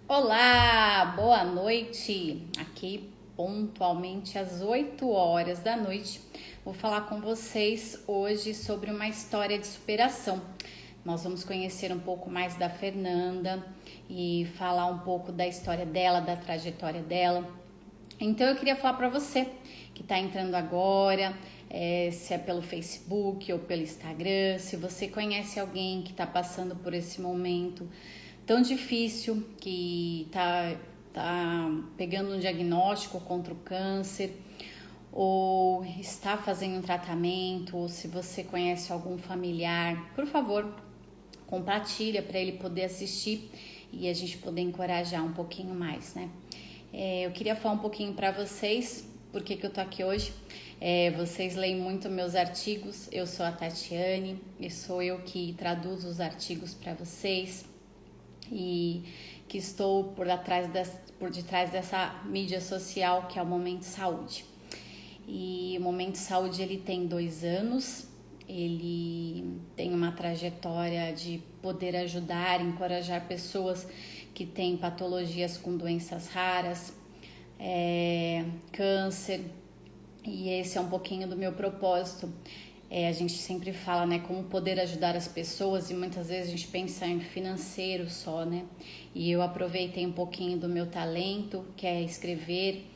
Olá, boa noite. Aqui pontualmente às 8 horas da noite. Vou falar com vocês hoje sobre uma história de superação. Nós vamos conhecer um pouco mais da Fernanda e falar um pouco da história dela, da trajetória dela. Então eu queria falar para você que está entrando agora, se é pelo Facebook ou pelo Instagram, se você conhece alguém que está passando por esse momento tão difícil, que tá pegando um diagnóstico contra o câncer, ou está fazendo um tratamento, ou se você conhece algum familiar, por favor, compartilha para ele poder assistir e a gente poder encorajar um pouquinho mais, né? Eu queria falar um pouquinho para vocês, por que eu tô aqui hoje. Vocês leem muito meus artigos, eu sou a Tatiane e sou eu que traduzo os artigos para vocês e que estou por detrás dessa mídia social que é o Momento Saúde. E o Momento Saúde ele tem 2 anos, ele tem uma trajetória de poder ajudar, encorajar pessoas que têm patologias com doenças raras, câncer, e esse é um pouquinho do meu propósito. A gente sempre fala, né, como poder ajudar as pessoas e muitas vezes a gente pensa em financeiro só, né? E eu aproveitei um pouquinho do meu talento, que é escrever,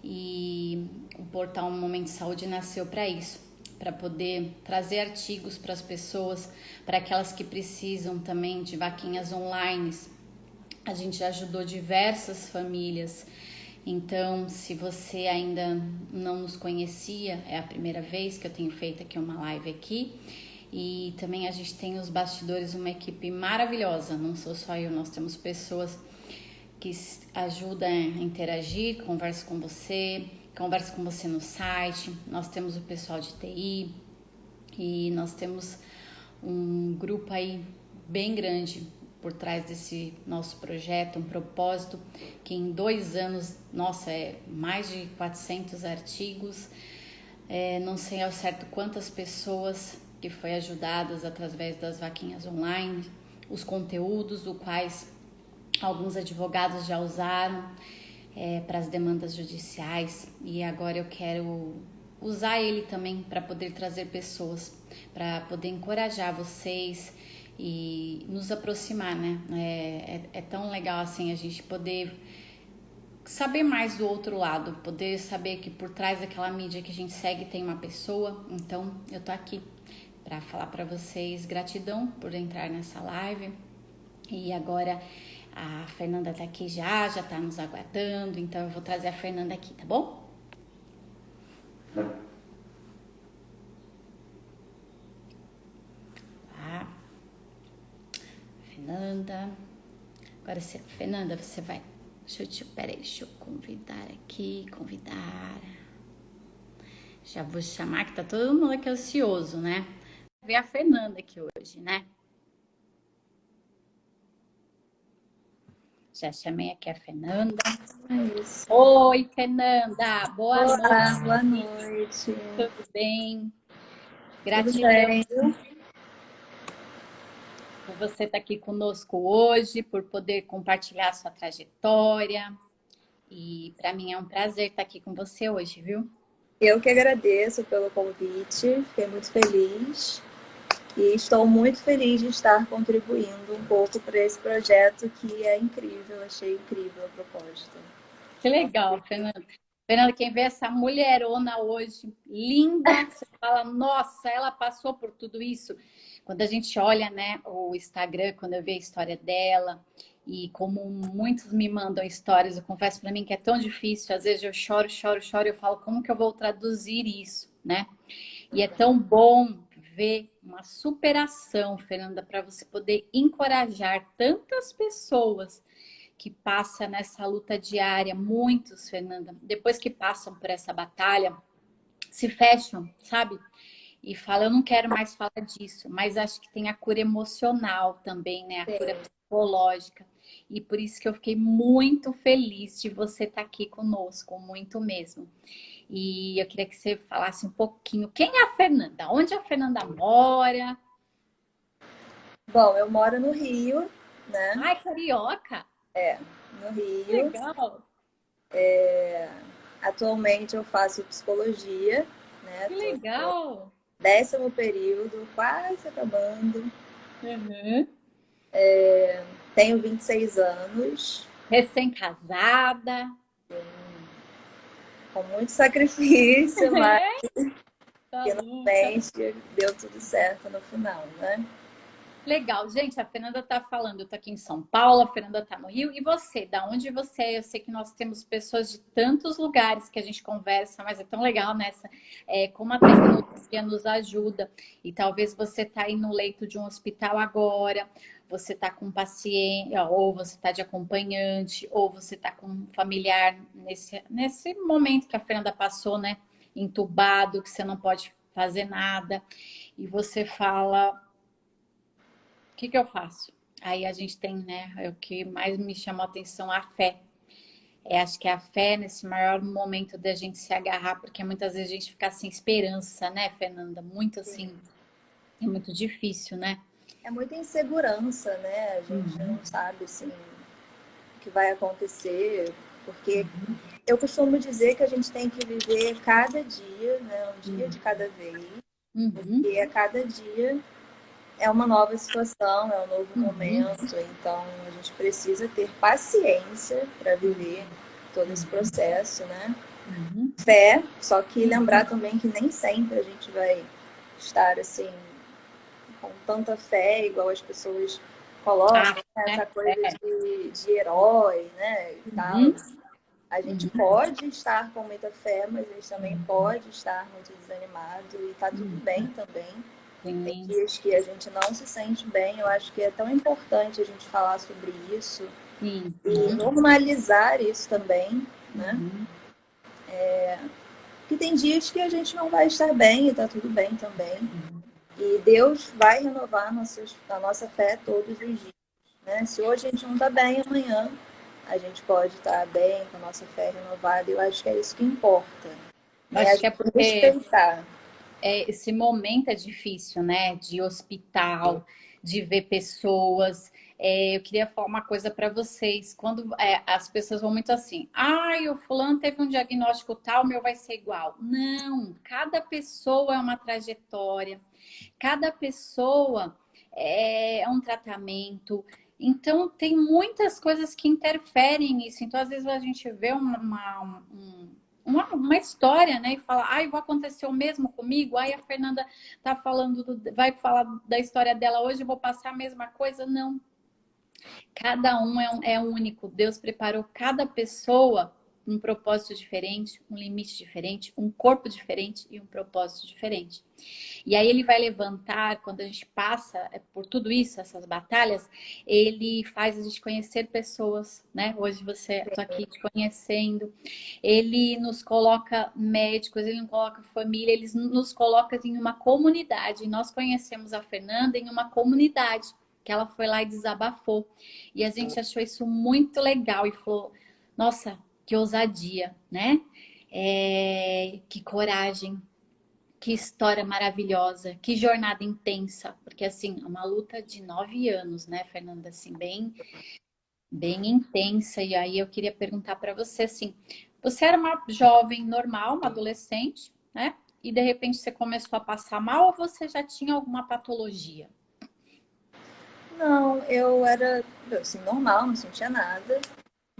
e o portal Momento de Saúde nasceu para isso, para poder trazer artigos para as pessoas, para aquelas que precisam também de vaquinhas online. A gente já ajudou diversas famílias. Então, se você ainda não nos conhecia, é a primeira vez que eu tenho feito aqui uma live aqui. E também a gente tem os bastidores, uma equipe maravilhosa. Não sou só eu, nós temos pessoas que ajudam a interagir, conversa com você no site. Nós temos o pessoal de TI e nós temos um grupo aí bem grande por trás desse nosso projeto, um propósito que em 2 anos, nossa, é mais de 400 artigos, não sei ao certo quantas pessoas que foi ajudadas através das vaquinhas online, os conteúdos, os quais alguns advogados já usaram para as demandas judiciais, e agora eu quero usar ele também para poder trazer pessoas, para poder encorajar vocês e nos aproximar, né? É tão legal assim a gente poder saber mais do outro lado, poder saber que por trás daquela mídia que a gente segue tem uma pessoa. Então eu tô aqui para falar para vocês gratidão por entrar nessa live. E agora a Fernanda tá aqui já tá nos aguardando, então eu vou trazer a Fernanda aqui, tá bom? Tá, Fernanda. Agora, Fernanda, você vai. Peraí, deixa eu convidar aqui, convidar. Já vou chamar, que tá todo mundo aqui ansioso, né? Ver a Fernanda aqui hoje, né? Já chamei aqui a Fernanda. É isso. Oi, Fernanda, boa Olá, boa noite. noite. Tudo bem? Tudo Gratidão bem? por você estar aqui conosco hoje, por poder compartilhar sua trajetória. E para mim é um prazer estar aqui com você hoje, viu? Eu que agradeço pelo convite, fiquei muito feliz e estou muito feliz de estar contribuindo um pouco para esse projeto que é incrível, achei incrível a proposta. Que legal, Fernanda. Fernanda, quem vê essa mulherona hoje, linda, você fala, nossa, ela passou por tudo isso. Quando a gente olha, né, o Instagram, quando eu vejo a história dela, e como muitos me mandam histórias, eu confesso para mim que é tão difícil, às vezes eu choro, choro, choro, eu falo, como que eu vou traduzir isso, né? E é tão bom ver uma superação, Fernanda, para você poder encorajar tantas pessoas que passa nessa luta diária, muitos, Fernanda, depois que passam por essa batalha, se fecham, sabe? E falam, eu não quero mais falar disso, mas acho que tem a cura emocional também, né? A cura Sim. psicológica. E por isso que eu fiquei muito feliz de você estar aqui conosco, muito mesmo. E eu queria que você falasse um pouquinho, quem é a Fernanda? Onde a Fernanda mora? Bom, eu moro no Rio, né? Ai, carioca! no Rio. Legal. Atualmente eu faço psicologia, né? Que Tô no legal. 10º período, quase acabando. Uhum. Tenho 26 anos, Recém-casada. com muito sacrifício, mas Tá luta. finalmente deu tudo certo no final, né? Legal, gente. A Fernanda tá falando, eu tô aqui em São Paulo, a Fernanda tá no Rio. E você, da onde você é? Eu sei que nós temos pessoas de tantos lugares que a gente conversa, mas é tão legal nessa, como a tecnologia nos ajuda. E talvez você tá aí no leito de um hospital agora, você tá com um paciente, ou você tá de acompanhante, ou você tá com um familiar nesse momento que a Fernanda passou, né? Entubado, que você não pode fazer nada. E você fala, o que que eu faço? Aí a gente tem, né, o que mais me chamou a atenção, a fé. Acho que é a fé nesse maior momento da gente se agarrar, porque muitas vezes a gente fica sem esperança, né, Fernanda? Muito assim, é muito difícil, né? É muita insegurança, né? A gente Uhum, não sabe assim, o que vai acontecer, porque eu costumo dizer que a gente tem que viver cada dia, né? Um dia de cada vez, uhum, porque a cada dia é uma nova situação, é um novo uhum, momento, então a gente precisa ter paciência para viver todo esse processo, né? uhum. Fé, só que lembrar também que nem sempre a gente vai estar assim com tanta fé, igual as pessoas Ah, colocam, né? né? Essa coisa de herói, né? E tal. Uhum, A gente uhum, pode estar com muita fé, mas a gente também pode estar muito desanimado e tá tudo uhum. bem também. Tem Sim, dias que a gente não se sente bem. Eu acho que é tão importante a gente falar sobre isso sim. e Uhum, normalizar isso também, né? uhum, Porque tem dias que a gente não vai estar bem e tá tudo bem também. uhum. E Deus vai renovar a nossa fé todos os dias, né? Se hoje a gente não está bem, amanhã a gente pode estar bem, com a nossa fé renovada. E eu acho que é isso que importa, né? A Acho que é gente porque respeitar. esse momento é difícil, né? De hospital, de ver pessoas. Eu queria falar uma coisa para vocês. Quando as pessoas vão muito assim, ai, o fulano teve um diagnóstico tal, o meu vai ser igual. Não, cada pessoa é uma trajetória, cada pessoa é um tratamento. Então, tem muitas coisas que interferem nisso. Então, às vezes a gente vê uma história, né? E fala, ai, vai acontecer o mesmo comigo? Ai, a Fernanda tá falando, vai falar da história dela hoje, eu vou passar a mesma coisa? Não. Cada um é único. Deus preparou cada pessoa um propósito diferente, um limite diferente, um corpo diferente e um propósito diferente. E aí ele vai levantar, quando a gente passa por tudo isso, essas batalhas, ele faz a gente conhecer pessoas, né? Hoje você tô aqui te conhecendo. Ele nos coloca médicos, ele nos coloca família, ele nos coloca em uma comunidade. Nós conhecemos a Fernanda em uma comunidade que ela foi lá e desabafou. E a gente achou isso muito legal e falou: nossa, que ousadia, né? Que coragem, que história maravilhosa, que jornada intensa, porque assim, é uma luta de 9 anos, né, Fernanda? Assim, bem intensa. E aí eu queria perguntar para você assim: você era uma jovem normal, uma adolescente, né? E de repente você começou a passar mal ou você já tinha alguma patologia? Não, eu era assim, normal, não sentia nada.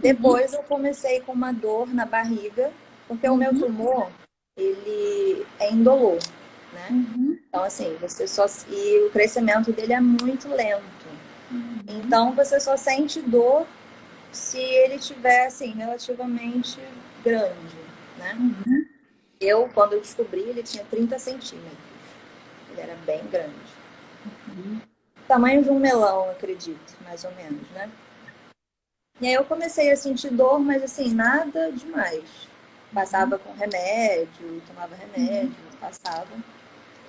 Uhum, Depois eu comecei com uma dor na barriga, porque o meu uhum, tumor, ele é indolor, né? uhum, Então, assim, você só. E o crescimento dele é muito lento. uhum, Então, você só sente dor se ele tiver, assim, relativamente grande, né? uhum, Eu, quando eu descobri, ele tinha 30 centímetros. Ele era bem grande. uhum. Tamanho de um melão, acredito, mais ou menos, né? E aí eu comecei a sentir dor, mas assim, nada demais. Passava com remédio, tomava remédio, passava.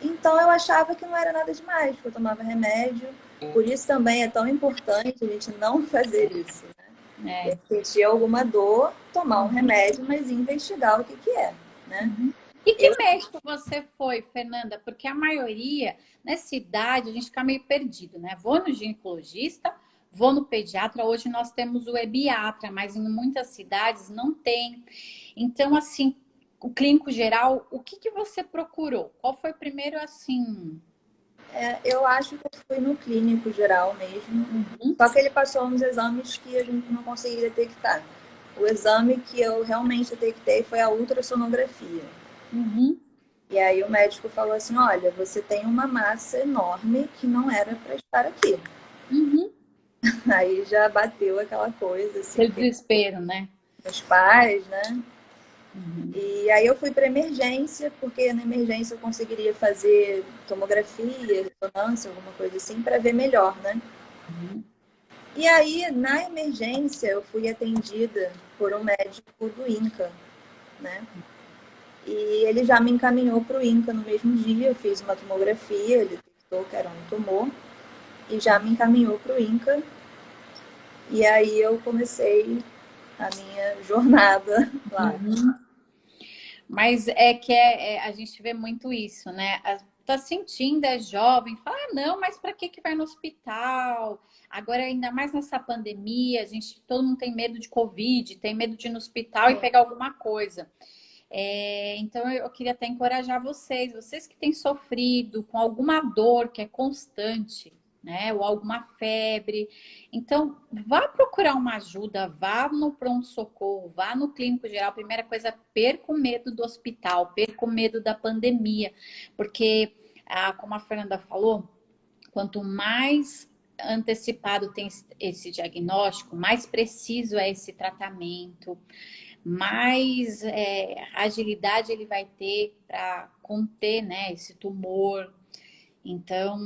Então eu achava que não era nada demais, porque eu tomava remédio. Por isso também é tão importante a gente não fazer isso, né? É. Sentir alguma dor, tomar um Uhum, remédio, mas investigar o que que é, né? uhum. E Eu que médico você foi, Fernanda? Porque a maioria, nessa idade, a gente fica meio perdido, né? Vou no ginecologista, vou no pediatra. Hoje nós temos o ebiatra, mas em muitas cidades não tem. Então, assim, o clínico geral, o que que você procurou? Qual foi primeiro, assim? Eu acho que eu fui no clínico geral mesmo, Uhum, só que ele passou uns exames que a gente não conseguia detectar. O exame que eu realmente detectei foi a ultrassonografia. uhum, E aí o médico falou assim, olha, você tem uma massa enorme que não era para estar aqui. uhum. Aí já bateu aquela coisa, assim, Aquele desespero, né? meus pais, né? Uhum, E aí eu fui para emergência, porque na emergência eu conseguiria fazer tomografia, ressonância, alguma coisa assim, para ver melhor, né? uhum, E aí, na emergência, eu fui atendida por um médico do INCA, né? E ele já me encaminhou para o INCA no mesmo dia, eu fiz uma tomografia, ele detectou que era um tumor, e já me encaminhou para o INCA. E aí eu comecei a minha jornada lá. uhum. Mas a gente vê muito isso, né? Tá sentindo, é jovem, fala, ah, não, mas para que vai no hospital? Agora, ainda mais nessa pandemia, todo mundo tem medo de Covid, tem medo de ir no hospital e pegar alguma coisa. Então, eu queria até encorajar vocês que têm sofrido com alguma dor que é constante, né? Ou alguma febre. Então, vá procurar uma ajuda, vá no pronto-socorro, vá no clínico geral. Primeira coisa, perca o medo do hospital, perca o medo da pandemia, porque, como a Fernanda falou, quanto mais antecipado tem esse diagnóstico, mais preciso é esse tratamento, mais agilidade ele vai ter para conter, né, esse tumor. Então,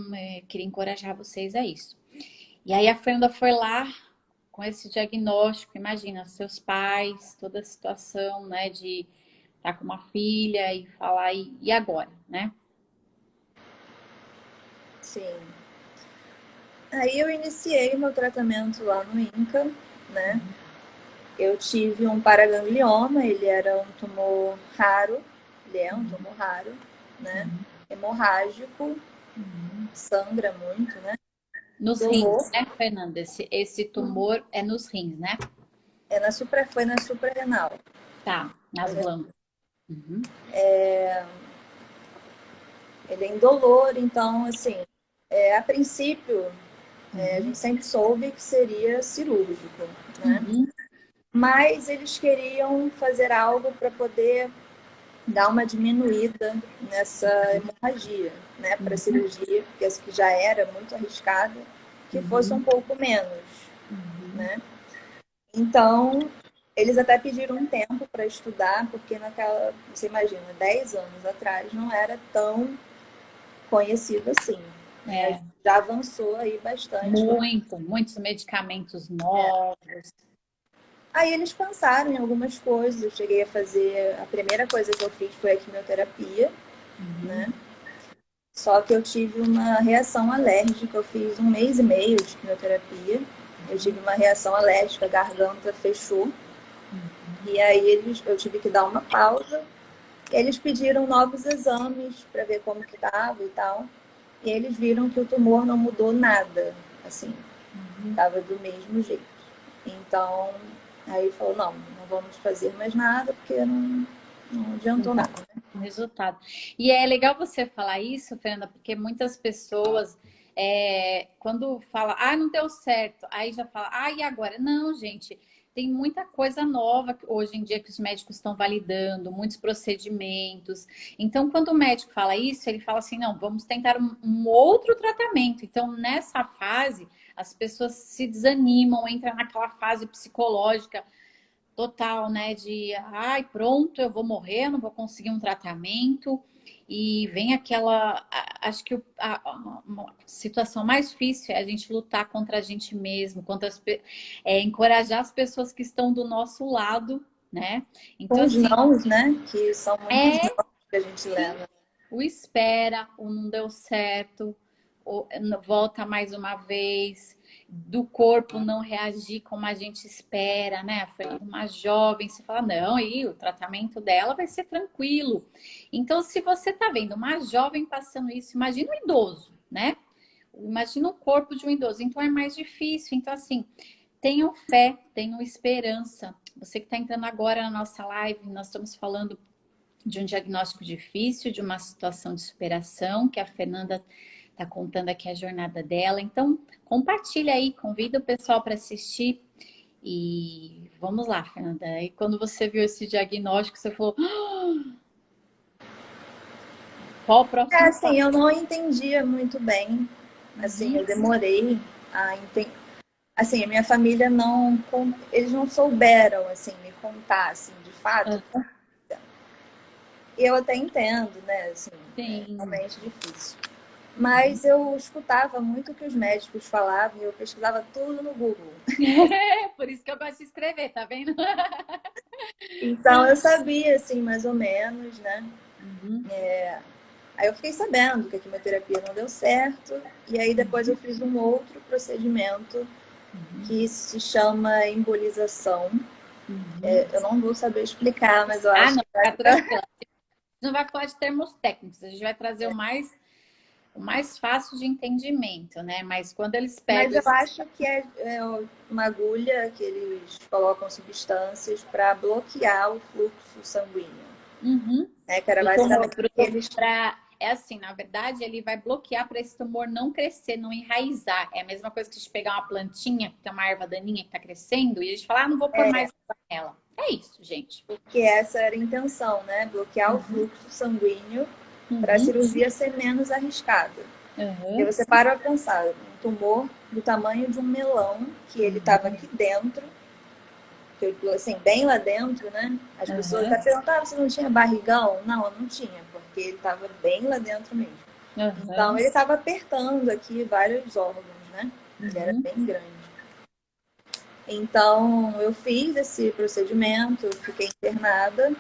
queria encorajar vocês a isso. E aí a Fernanda foi lá com esse diagnóstico, imagina, seus pais, toda a situação, né, de estar com uma filha e falar, e agora, né? Sim. Aí eu iniciei o meu tratamento lá no INCA, né? Eu tive um paraganglioma, ele era um tumor raro, ele é um tumor raro, né? Uhum. Hemorrágico, Uhum. sangra muito, né? Nos rins, Dolor. né, Fernanda? Esse tumor é nos rins, né? Foi na suprarrenal. Tá, nas glândulas. Uhum. Ele é indolor, então, assim, a princípio, a Uhum. gente sempre soube que seria cirúrgico, né? Uhum. Mas eles queriam fazer algo para poder dar uma diminuída nessa hemorragia, né, para a cirurgia, porque essa que já era muito arriscada, que fosse um Uhum. pouco menos, Uhum. né? Então, eles até pediram um tempo para estudar, porque naquela, você imagina, 10 anos atrás não era tão conhecido assim, né? É, Já avançou aí bastante. muitos medicamentos novos. Aí eles pensaram em algumas coisas, eu cheguei a fazer, a primeira coisa que eu fiz foi a quimioterapia, Uhum. né? Só que eu tive uma reação alérgica, eu fiz um mês e meio de quimioterapia, eu tive uma reação alérgica, a garganta fechou, Uhum. e aí eu tive que dar uma pausa, e eles pediram novos exames para ver como que estava e tal, e eles viram que o tumor não mudou nada, assim, Uhum. estava do mesmo jeito. Então, aí falou, não vamos fazer mais nada, porque não Não adiantou tá nada. com resultado. E é legal você falar isso, Fernanda, porque muitas pessoas, quando fala, ah, não deu certo, aí já fala, ah, e agora? Não, gente, tem muita coisa nova hoje em dia que os médicos estão validando, muitos procedimentos. Então, quando o médico fala isso, ele fala assim, não, vamos tentar um outro tratamento. Então, nessa fase, as pessoas se desanimam, entram naquela fase psicológica total, né? De, ai, pronto, eu vou morrer, eu não vou conseguir um tratamento. E vem aquela. Acho que uma situação mais difícil é a gente lutar contra a gente mesmo, encorajar as pessoas que estão do nosso lado, né? Então, Com os assim, nãos, né, que são muitos é nãos que a gente leva. o espera, o não deu certo, volta mais uma vez, do corpo não reagir como a gente espera, né? Foi uma jovem, você fala, não, e o tratamento dela vai ser tranquilo. Então, se você tá vendo uma jovem passando isso, imagina um idoso, né? Imagina o corpo de um idoso, então é mais difícil. Então, assim, tenham fé, tenham esperança. Você que está entrando agora na nossa live, nós estamos falando de um diagnóstico difícil, de uma situação de superação, que a Fernanda está contando aqui a jornada dela. Então, compartilha aí, convida o pessoal para assistir. E vamos lá, Fernanda. E quando você viu esse diagnóstico, você falou: qual o próximo Assim, passo? eu não entendia muito bem. Assim, eu demorei a entender. Assim, a minha família não, eles não souberam assim me contar assim de fato. E eu até entendo, né? Assim, é Sim. realmente difícil. Mas eu escutava muito o que os médicos falavam e eu pesquisava tudo no Google. Por isso que eu gosto de escrever, tá vendo? Então eu sabia, assim, mais ou menos, né? Uhum. Aí eu fiquei sabendo que a quimioterapia não deu certo. E aí depois eu fiz um outro procedimento que se chama embolização. Uhum. Eu não vou saber explicar, mas eu Ah, acho não, que vai fica ficar. tranquila. Não vai falar de termos técnicos, a gente vai trazer o mais fácil de entendimento, né? Mas quando eles Mas pegam eu esse. acho que é uma agulha que eles colocam substâncias para bloquear o fluxo sanguíneo. Uhum. Né? Que era Do tumor, basicamente o que eles. é assim, na verdade, ele vai bloquear para esse tumor não crescer, não enraizar. É a mesma coisa que a gente pegar uma plantinha, que tem uma erva daninha que está crescendo, e a gente falar, ah, não vou pôr mais nela. É isso, gente. Porque essa era a intenção, né? Bloquear o Uhum. fluxo sanguíneo para a Uhum. cirurgia ser menos arriscada. Porque Uhum. você para pra pensar, um tumor do tamanho de um melão, que ele estava aqui dentro, que eu, assim, bem lá dentro, né? As pessoas Uhum. até perguntavam se não tinha barrigão. Não, eu não tinha, porque ele estava bem lá dentro mesmo. Então, Uhum. ele estava apertando aqui vários órgãos, né? Ele era Uhum. bem grande. Então, eu fiz esse procedimento, fiquei internada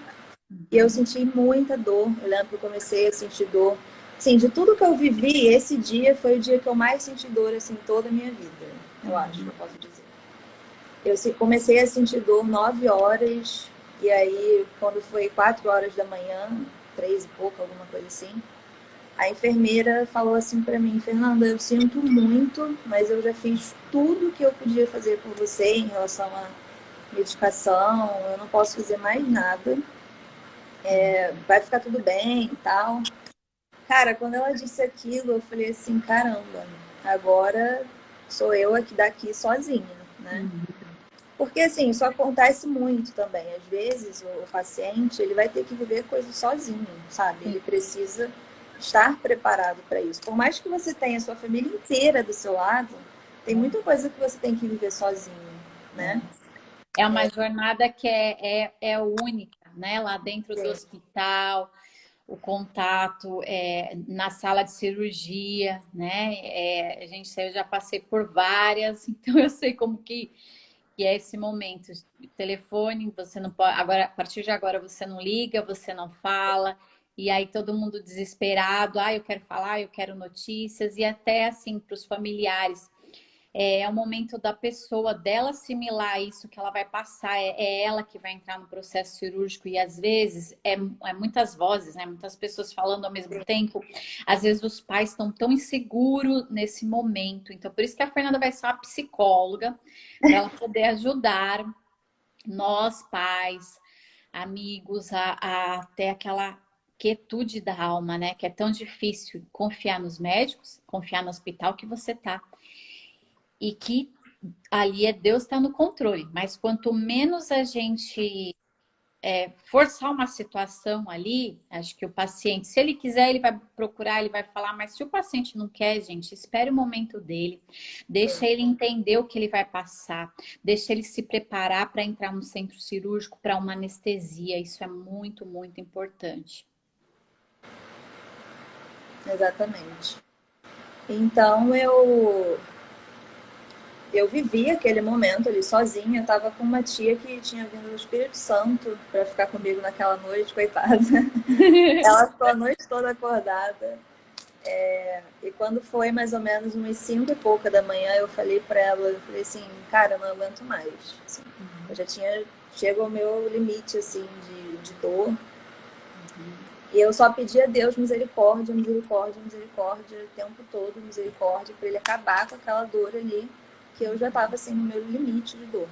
e eu senti muita dor. Eu lembro que eu comecei a sentir dor. Sim, de tudo que eu vivi, esse dia foi o dia que eu mais senti dor, assim, toda a minha vida. Eu acho que eu posso dizer. Eu comecei a sentir dor 9 horas, e aí, quando foi 4 horas da manhã, 3 e pouco, alguma coisa assim, a enfermeira falou assim para mim: Fernanda, eu sinto muito, mas eu já fiz tudo que eu podia fazer por você em relação à medicação, eu não posso fazer mais nada, vai ficar tudo bem e tal. Cara, quando ela disse aquilo, eu falei assim: caramba, agora sou eu aqui daqui sozinha, né? Porque assim, isso acontece muito também. Às vezes o paciente ele vai ter que viver coisas sozinho, sabe? Ele precisa estar preparado para isso. Por mais que você tenha a sua família inteira do seu lado, tem muita coisa que você tem que viver sozinho, né? É uma jornada que é única, né? Lá dentro do Sim, hospital, o contato na sala de cirurgia, né? Eu já passei por várias, então eu sei como que é esse momento. O telefone, você não pode. Agora, a partir de agora, você não liga, você não fala. E aí todo mundo desesperado, ah, eu quero falar, eu quero notícias, e até assim para os familiares. É o momento da pessoa, dela assimilar isso que ela vai passar, é ela que vai entrar no processo cirúrgico e às vezes é muitas vozes, né? Muitas pessoas falando ao mesmo tempo. Às vezes os pais estão tão inseguros nesse momento. Então, por isso que a Fernanda vai ser uma psicóloga para ela poder ajudar nós, pais, amigos, a ter aquela quietude da alma, né? Que é tão difícil confiar nos médicos, confiar no hospital que você tá. E que ali Deus está no controle, mas quanto menos a gente forçar uma situação ali, acho que o paciente, se ele quiser, ele vai procurar, ele vai falar, mas se o paciente não quer, gente, espere o momento dele, deixa ele entender o que ele vai passar, deixa ele se preparar para entrar no centro cirúrgico para uma anestesia, isso é muito, muito importante. exatamente. Então eu vivi aquele momento ali sozinha. Eu tava com uma tia que tinha vindo do Espírito Santo para ficar comigo naquela noite, coitada. Ela ficou a noite toda acordada. E quando foi mais ou menos umas 5 e pouca da manhã, eu falei para ela, eu falei assim, cara, eu não aguento mais. Assim, eu já tinha chego ao meu limite assim de dor. E eu só pedia a Deus misericórdia, misericórdia, misericórdia, o tempo todo, misericórdia, para ele acabar com aquela dor ali, que eu já estava assim no meu limite de dor.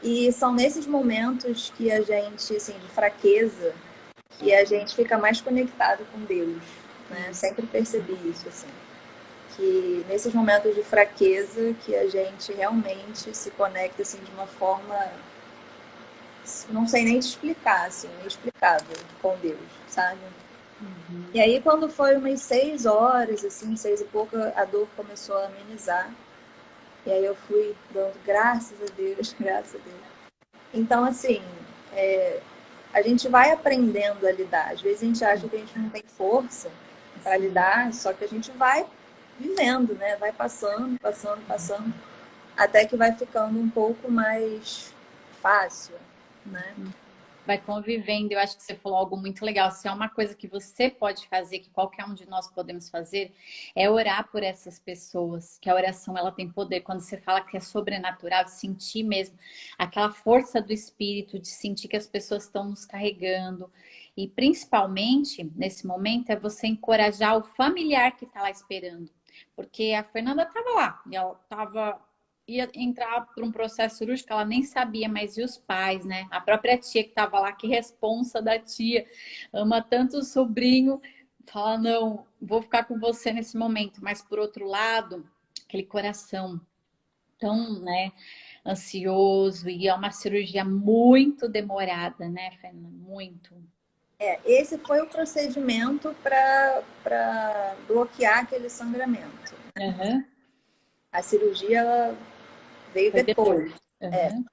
E são nesses momentos que a gente, assim, de fraqueza, que a gente fica mais conectado com Deus, né? Sempre percebi isso, assim. Que nesses momentos de fraqueza que a gente realmente se conecta, assim, de uma forma, não sei nem te explicar, assim, inexplicável com Deus, sabe? E aí, quando foi umas 6 horas, assim, 6 e pouca, a dor começou a amenizar. E aí eu fui dando graças a Deus, graças a Deus. Então, assim, a gente vai aprendendo a lidar. Às vezes a gente acha que a gente não tem força para lidar, só que a gente vai vivendo, né? Vai passando, passando, passando, até que vai ficando um pouco mais fácil, né? Vai convivendo. Eu acho que você falou algo muito legal. Se é uma coisa que você pode fazer, que qualquer um de nós podemos fazer, é orar por essas pessoas. Que a oração ela tem poder. Quando você fala que é sobrenatural, de sentir mesmo aquela força do espírito, de sentir que as pessoas estão nos carregando. E principalmente nesse momento é você encorajar o familiar que está lá esperando. Porque a Fernanda estava lá, e ela estava ia entrar por um processo cirúrgico, ela nem sabia, mas e os pais, né? A própria tia que estava lá, que responsa da tia, ama tanto o sobrinho, fala, não, vou ficar com você nesse momento. Mas por outro lado, aquele coração tão, né, ansioso, e é uma cirurgia muito demorada, né, Fernanda? Muito. Esse foi o procedimento para bloquear aquele sangramento. Uhum. A cirurgia ela veio Foi depois. depois. Uhum.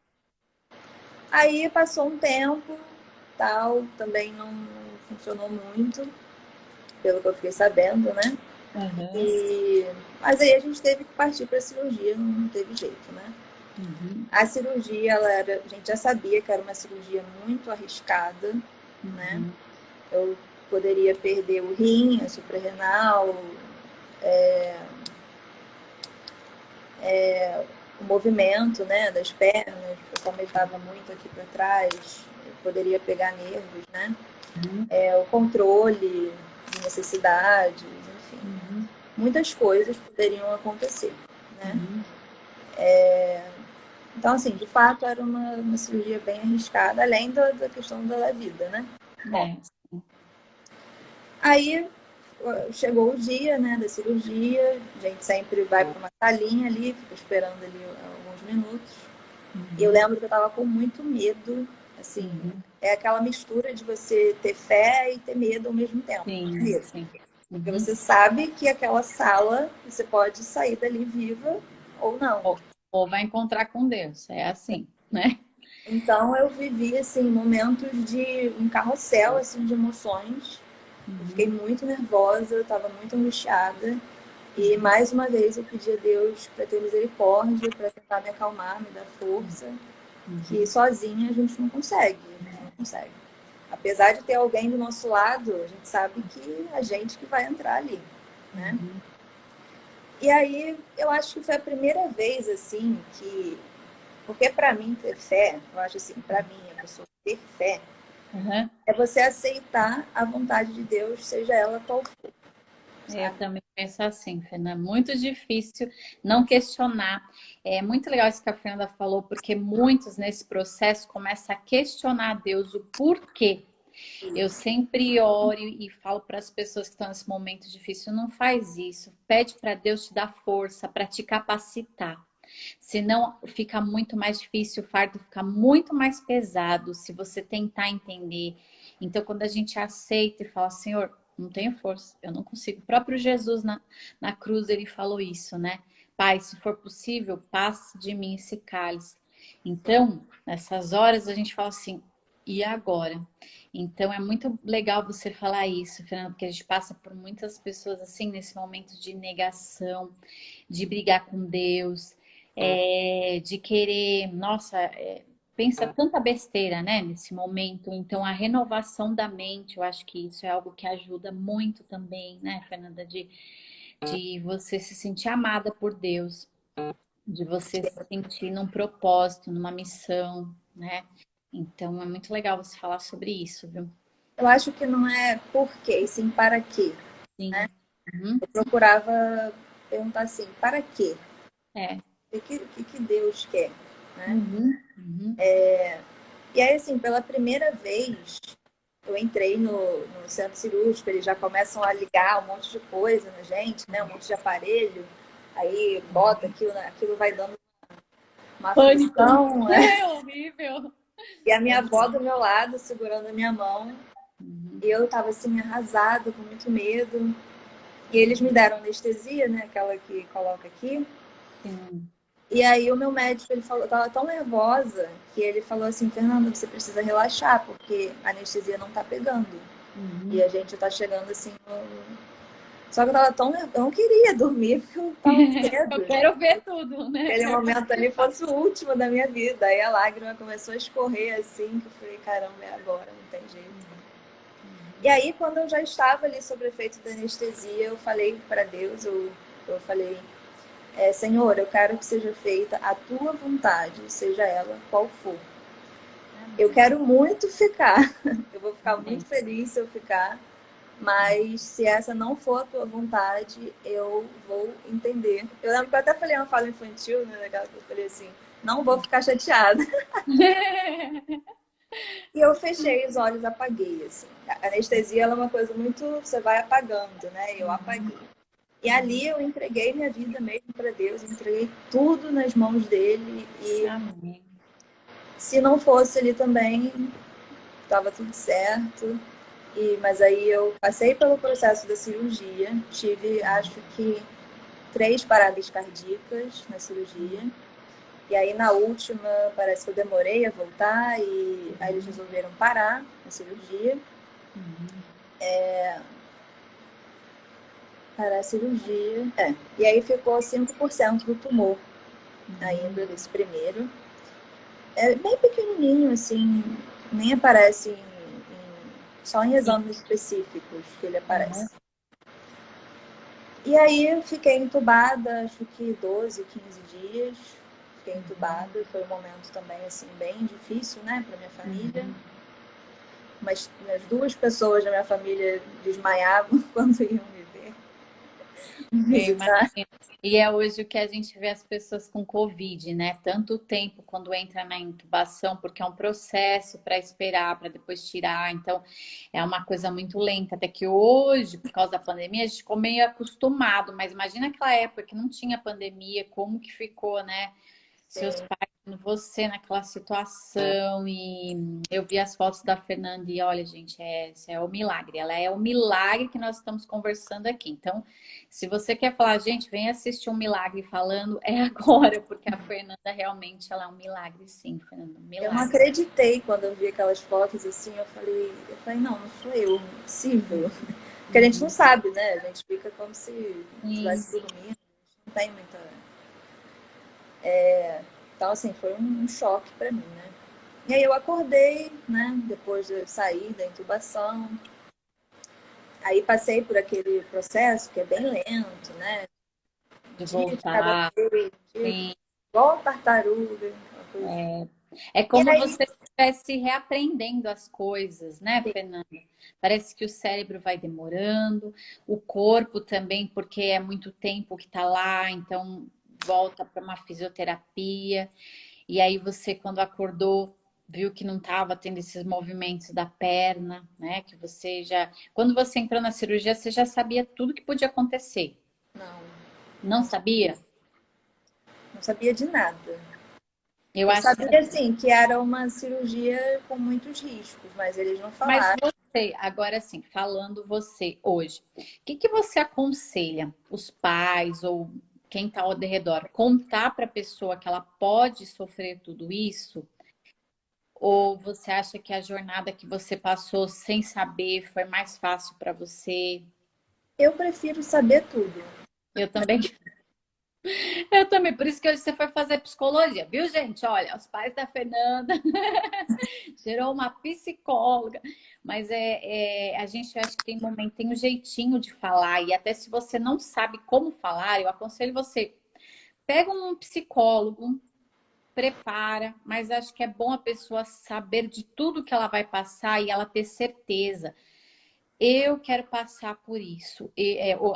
Aí passou um tempo, tal, também não funcionou muito, pelo que eu fiquei sabendo, né? Uhum. Mas aí a gente teve que partir para a cirurgia, não teve jeito, né? Uhum. A cirurgia, a gente já sabia que era uma cirurgia muito arriscada, né? Uhum. Eu poderia perder o rim, a suprarrenal, o movimento, né, das pernas, porque eu aumentava muito aqui para trás, eu poderia pegar nervos, né? Uhum. O controle de necessidades, enfim. Uhum. Muitas coisas poderiam acontecer, né? Uhum. Então, assim, de fato, era uma cirurgia bem arriscada, além da questão da vida, né? Bom, É. aí chegou o dia, né, da cirurgia, a gente sempre vai para uma salinha ali, fica esperando ali alguns minutos. E eu Uhum. lembro que eu estava com muito medo, assim, Uhum. é aquela mistura de você ter fé e ter medo ao mesmo tempo. Sim, Medo. sim. Porque Uhum. você sabe que aquela sala você pode sair dali viva ou não. Ou vai encontrar com Deus, é assim, né? Então eu vivi assim momentos de um carrossel assim de emoções. Eu fiquei Uhum. muito nervosa, eu estava muito angustiada e mais uma vez eu pedi a Deus para ter misericórdia, para tentar me acalmar, me dar força, que Uhum. sozinha a gente não consegue, não consegue. Apesar de ter alguém do nosso lado, a gente sabe que a gente que vai entrar ali, né? Uhum. E aí eu acho que foi a primeira vez assim que, porque para mim ter fé, eu acho assim, para mim a pessoa ter fé Uhum. é você aceitar a vontade de Deus, seja ela qual for, Eu sabe? também penso assim, Fernanda. É muito difícil não questionar. É muito legal isso que a Fernanda falou, porque muitos nesse processo começam a questionar Deus o porquê. Eu sempre oro e falo para as pessoas que estão nesse momento difícil, não faz isso. Pede para Deus te dar força, para te capacitar. Senão fica muito mais difícil, o fardo fica muito mais pesado se você tentar entender. Então, quando a gente aceita e fala, Senhor, não tenho força, eu não consigo. O próprio Jesus na cruz, ele falou isso, né? Pai, se for possível, passe de mim esse cálice. Então, nessas horas a gente fala assim, e agora? Então é muito legal você falar isso, Fernanda, porque a gente passa por muitas pessoas assim nesse momento de negação, de brigar com Deus, de querer, nossa, pensa tanta besteira, né, nesse momento. Então, a renovação da mente, eu acho que isso é algo que ajuda muito também, né, Fernanda, de você se sentir amada por Deus, de você se sentir num propósito, numa missão, né? Então, é muito legal você falar sobre isso, viu? Eu acho que não é por quê, e sim para quê. Sim. Uhum. Eu procurava perguntar assim, para quê? É. O que Deus quer, né? Uhum. Uhum. E aí, assim, pela primeira vez, eu entrei no centro cirúrgico, eles já começam a ligar um monte de coisa na gente, né? Um monte de aparelho, aí bota aquilo, né? Aquilo vai dando uma Pânico. aflição, né? É horrível. E a minha É. avó do meu lado, segurando a minha mão, Uhum. e eu tava assim, arrasada, com muito medo. E eles me deram anestesia, né? Aquela que coloca aqui. Sim. E aí o meu médico, ele falou, eu tava tão nervosa que ele falou assim, Fernanda, você precisa relaxar, porque a anestesia não tá pegando. E Uhum. a gente tá chegando assim no... Só que eu tava tão nervosa, eu não queria dormir, porque eu tava com Eu medo. quero ver tudo, né? Aquele Quero momento ali participar. fosse o último da minha vida. Aí a lágrima começou a escorrer assim, que eu falei, caramba, é agora, não tem jeito. E Uhum. aí, quando eu já estava ali sob o efeito da anestesia, eu falei para Deus, eu falei, Senhor, eu quero que seja feita a tua vontade, seja ela qual for. Eu Amém. quero muito ficar, eu vou ficar muito Amém. feliz se eu ficar, mas se essa não for a tua vontade, eu vou entender. Eu lembro que eu até falei uma fala infantil, né, daquela que eu falei assim, não vou ficar chateada. E eu fechei os olhos, apaguei, assim. A anestesia ela é uma coisa muito, você vai apagando, né? Eu apaguei. E ali eu entreguei minha vida mesmo para Deus, entreguei tudo nas mãos dele e Amém. se não fosse ele também, estava tudo certo. Mas aí eu passei pelo processo da cirurgia, tive acho que 3 paradas cardíacas na cirurgia. E aí na última parece que eu demorei a voltar e aí eles resolveram parar a cirurgia. Uhum. Parar a cirurgia. E aí ficou 5% do tumor Uhum. ainda desse primeiro. É bem pequenininho, assim, nem aparece só em E- exames específicos que ele Uhum. aparece. E aí eu fiquei entubada, acho que 12, 15 dias. Fiquei Uhum. entubada, foi um momento também, assim, bem difícil, né, para minha família. Uhum. Mas as 2 pessoas da minha família desmaiavam quando iam me ver Eu visitar. imagino. E é hoje o que a gente vê as pessoas com Covid, né? Tanto tempo quando entra na intubação, porque é um processo para esperar, para depois tirar. Então, é uma coisa muito lenta. Até que hoje, por causa da pandemia, a gente ficou meio acostumado. Mas imagina aquela época que não tinha pandemia, como que ficou, né? Seus Sim. pais, você naquela situação, e eu vi as fotos da Fernanda e olha, gente, esse é o milagre. Ela é o milagre que nós estamos conversando aqui. Então, se você quer falar, gente, vem assistir um milagre falando, é agora, porque a Fernanda realmente ela é um milagre, sim, Fernanda, um Eu não milagre. acreditei quando eu vi aquelas fotos assim, eu falei, não, não sou eu, não é possível. Porque a gente não Uhum. sabe, né? A gente fica como se estivesse Isso. dormindo, não tem muita. Então, assim, foi um choque para mim, né? E aí eu acordei, né? Depois de sair da intubação. Aí passei por aquele processo que é bem lento, né? De Dia de cada voltar, vez, sim. igual tartaruga, uma coisa. É E como aí, você estivesse reaprendendo as coisas, né, Fernanda? Parece que o cérebro vai demorando, o corpo também, porque é muito tempo que está lá, então volta para uma fisioterapia. E aí você, quando acordou, viu que não estava tendo esses movimentos da perna, né? Que você já. Quando você entrou na cirurgia, você já sabia tudo que podia acontecer. não, Não sabia? não sabia de nada. Eu Eu acho que sabia, assim, que era uma cirurgia com muitos riscos, mas eles não Mas falaram. você, agora sim, falando você hoje, o que que você aconselha os pais ou quem está ao redor? Contar para a pessoa que ela pode sofrer tudo isso? Ou você acha que a jornada que você passou sem saber foi mais fácil para você? Eu prefiro saber tudo. Eu também. Eu também, por isso que hoje você foi fazer psicologia, viu, gente? Olha, os pais da Fernanda gerou uma psicóloga, mas a gente acha que tem momento, tem um jeitinho de falar, e até se você não sabe como falar, eu aconselho você, pega um psicólogo, prepara, mas acho que é bom a pessoa saber de tudo que ela vai passar e ela ter certeza. Eu quero passar por isso.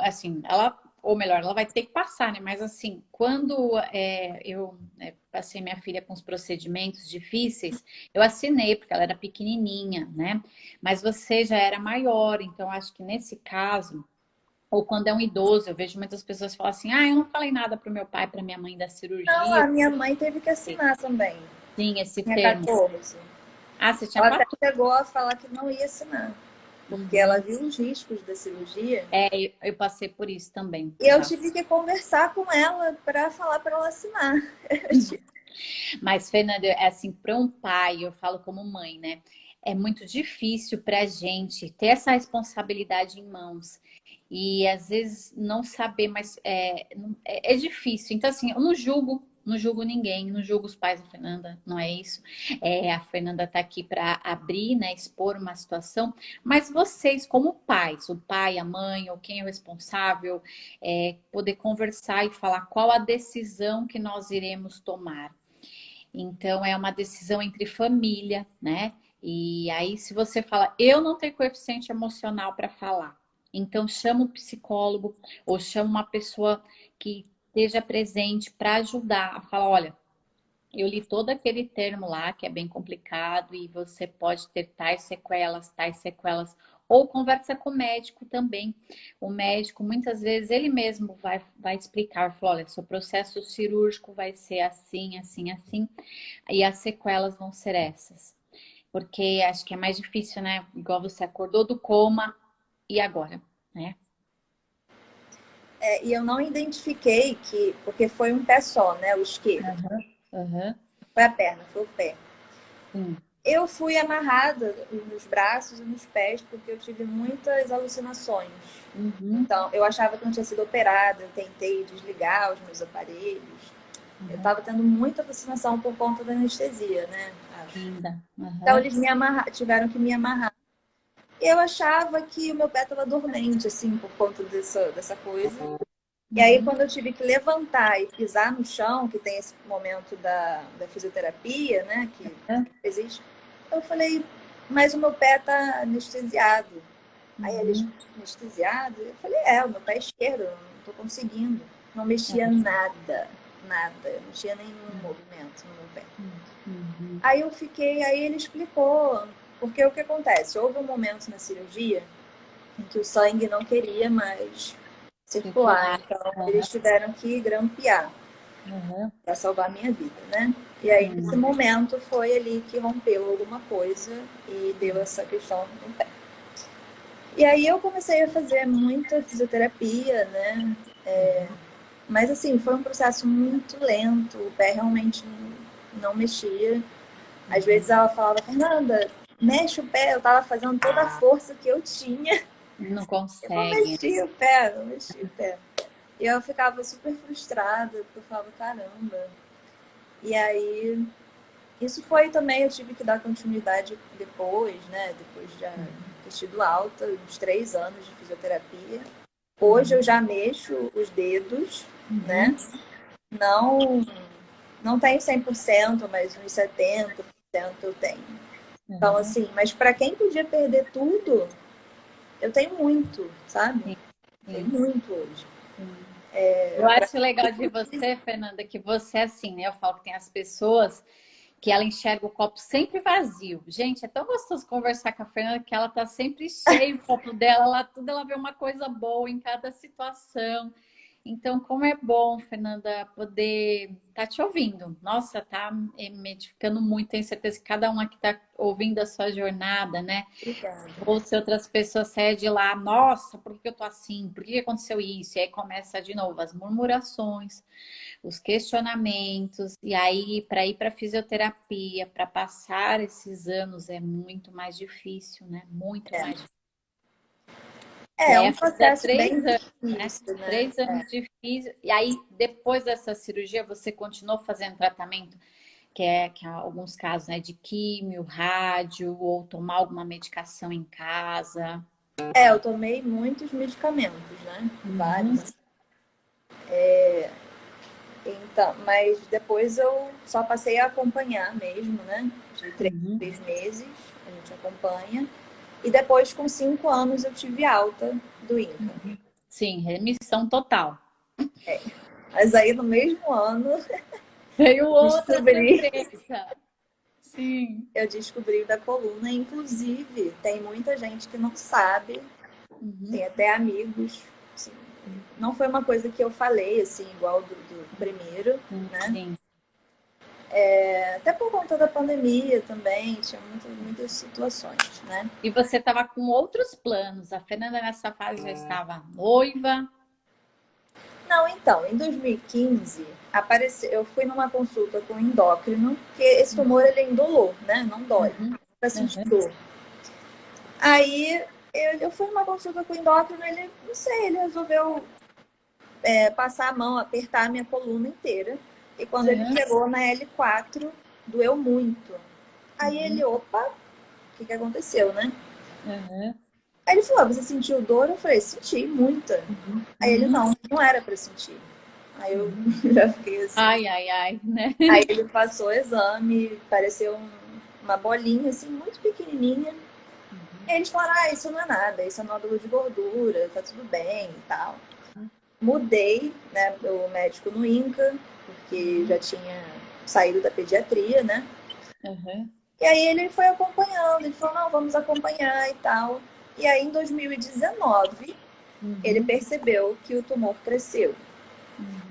Assim, ela, ou melhor, ela vai ter que passar, né? Mas assim, quando eu passei minha filha com os procedimentos difíceis, eu assinei, porque ela era pequenininha, né? Mas você já era maior, então acho que nesse caso, ou quando é um idoso, eu vejo muitas pessoas falam assim: ah, eu não falei nada para o meu pai, para minha mãe da Não, cirurgia. a minha mãe teve que assinar também. Sim, esse Tinha termo. 14. Ah, você tinha Ela até 14. chegou a falar que não ia assinar, porque ela Uhum. viu os riscos da cirurgia. Eu passei por isso também, E eu já. tive que conversar com ela para falar para ela assinar. Mas, Fernanda, é assim, para um pai, eu falo como mãe, né? É muito difícil para a gente ter essa responsabilidade em mãos. E às vezes não saber, mas é difícil. Então, assim, eu não julgo ninguém, não julgo os pais da Fernanda, não é isso. A Fernanda está aqui para abrir, né, expor uma situação, mas vocês, como pais, o pai, a mãe, ou quem é o responsável, poder conversar e falar qual a decisão que nós iremos tomar. Então, é uma decisão entre família, né? E aí, se você fala, eu não tenho coeficiente emocional para falar, então chama um psicólogo ou chama uma pessoa que esteja presente para ajudar a falar, olha, eu li todo aquele termo lá que é bem complicado e você pode ter tais sequelas. Ou conversa com o médico também. O médico, muitas vezes, ele mesmo vai explicar, fala, olha, seu processo cirúrgico vai ser assim, assim, assim, e as sequelas vão ser essas. Porque acho que é mais difícil, né? Igual você acordou do coma e agora, né? E eu não identifiquei que, porque foi um pé só, né? O esquerdo. Aham, aham, Foi a perna, foi o pé. sim. Eu fui amarrada nos braços e nos pés porque eu tive muitas alucinações. Uhum, Então, eu achava que não tinha sido operada, eu tentei desligar os meus aparelhos. Eu uhum, estava tendo muita alucinação por conta da anestesia, né? Acho. linda. Então, Aham, eles tiveram que me amarrar. E eu achava que o meu pé estava dormente, assim, por conta dessa coisa. E aí, uhum, quando eu tive que levantar e pisar no chão, que tem esse momento da fisioterapia, né, que aham, existe, eu falei, mas o meu pé tá anestesiado. Aí eles, uhum. anestesiado? Eu falei, o meu pé esquerdo, eu não tô conseguindo. Não mexia nada, nada. Eu não tinha nenhum movimento no meu pé. Uhum. Aí ele explicou, porque o que acontece? Houve um momento na cirurgia em que o sangue não queria mais circular. Circular. Então, Aham, eles tiveram que grampear aham, para salvar a minha vida, né? E aí, nesse sim. momento, foi ali que rompeu alguma coisa e deu essa questão no pé. E aí eu comecei a fazer muita fisioterapia, né? Mas assim, foi um processo muito lento, o pé realmente não mexia. Às vezes ela falava, Fernanda, mexe o pé, eu tava fazendo toda a força que eu tinha. Não Eu não consegue. mexia o pé, não mexia o pé. E eu ficava super frustrada, porque eu falava, caramba. E aí, isso foi também, eu tive que dar continuidade depois, né? Depois de já ter tido alta, uns 3 anos de fisioterapia. Hoje eu Uhum, já mexo os dedos, né? uhum, Não, não tenho 100%, mas uns 70% eu tenho. Então, uhum. assim, mas para quem podia perder tudo, eu tenho muito, sabe? Sim, Tenho sim, muito hoje. sim. Eu acho legal de você, Fernanda, que você é assim, né? Eu falo que tem as pessoas que ela enxerga o copo sempre vazio. Gente, é tão gostoso conversar com a Fernanda que ela tá sempre cheia o copo dela, ela vê uma coisa boa em cada situação. Então, como é bom, Fernanda, poder estar te ouvindo. Nossa, tá me edificando muito. Tenho certeza que cada um aqui está ouvindo a sua jornada, né? Obrigada. Ou se outras pessoas saem de lá, nossa, por que eu tô assim? Por que aconteceu isso? E aí começa de novo as murmurações, os questionamentos, e aí para ir para fisioterapia, para passar esses anos é muito mais difícil, né? Muito mais difícil. E É aí um a cada processo três bem anos, né? difícil, né? 3 anos difícil. E aí, depois dessa cirurgia, você continuou fazendo tratamento, que é alguns casos, né? De químio, rádio, ou tomar alguma medicação em casa. Eu tomei muitos medicamentos, né? Uhum, Vários. Então, mas depois eu só passei a acompanhar mesmo, né? De 3 meses a gente acompanha. E depois, com 5 anos, eu tive alta do INCA. Sim, remissão total. Mas aí no mesmo ano Veio outra descobri, surpresa. Sim. eu descobri da coluna. Inclusive, tem muita gente que não sabe, tem até amigos. Assim, não foi uma coisa que eu falei, assim, igual do primeiro, né? Sim. Até por conta da pandemia também, tinha muitas situações, né? E você estava com outros planos. A Fernanda, nessa fase, já estava noiva. Não, então, em 2015, apareceu, eu fui numa consulta com o endócrino, porque esse tumor ele é indolor, né? Não dói, pra sentir dor. Aí eu fui numa consulta com o endócrino, ele, não sei, ele resolveu passar a mão, apertar a minha coluna inteira. E quando ele chegou na L4, doeu muito. Aí ele, opa, o que aconteceu, né? Aí ele falou, você sentiu dor? Eu falei, senti muita. Aí ele, não era pra sentir. Aí eu já fiquei assim. Ai, ai, ai, né? Aí ele passou o exame, pareceu uma bolinha, assim, muito pequenininha. E eles falaram, isso não é nada, isso é nódulo de gordura, tá tudo bem e tal. Mudei, né, o médico no INCA, porque já tinha saído da pediatria, né? E aí ele foi acompanhando, ele falou, não, vamos acompanhar e tal. E aí em 2019, ele percebeu que o tumor cresceu.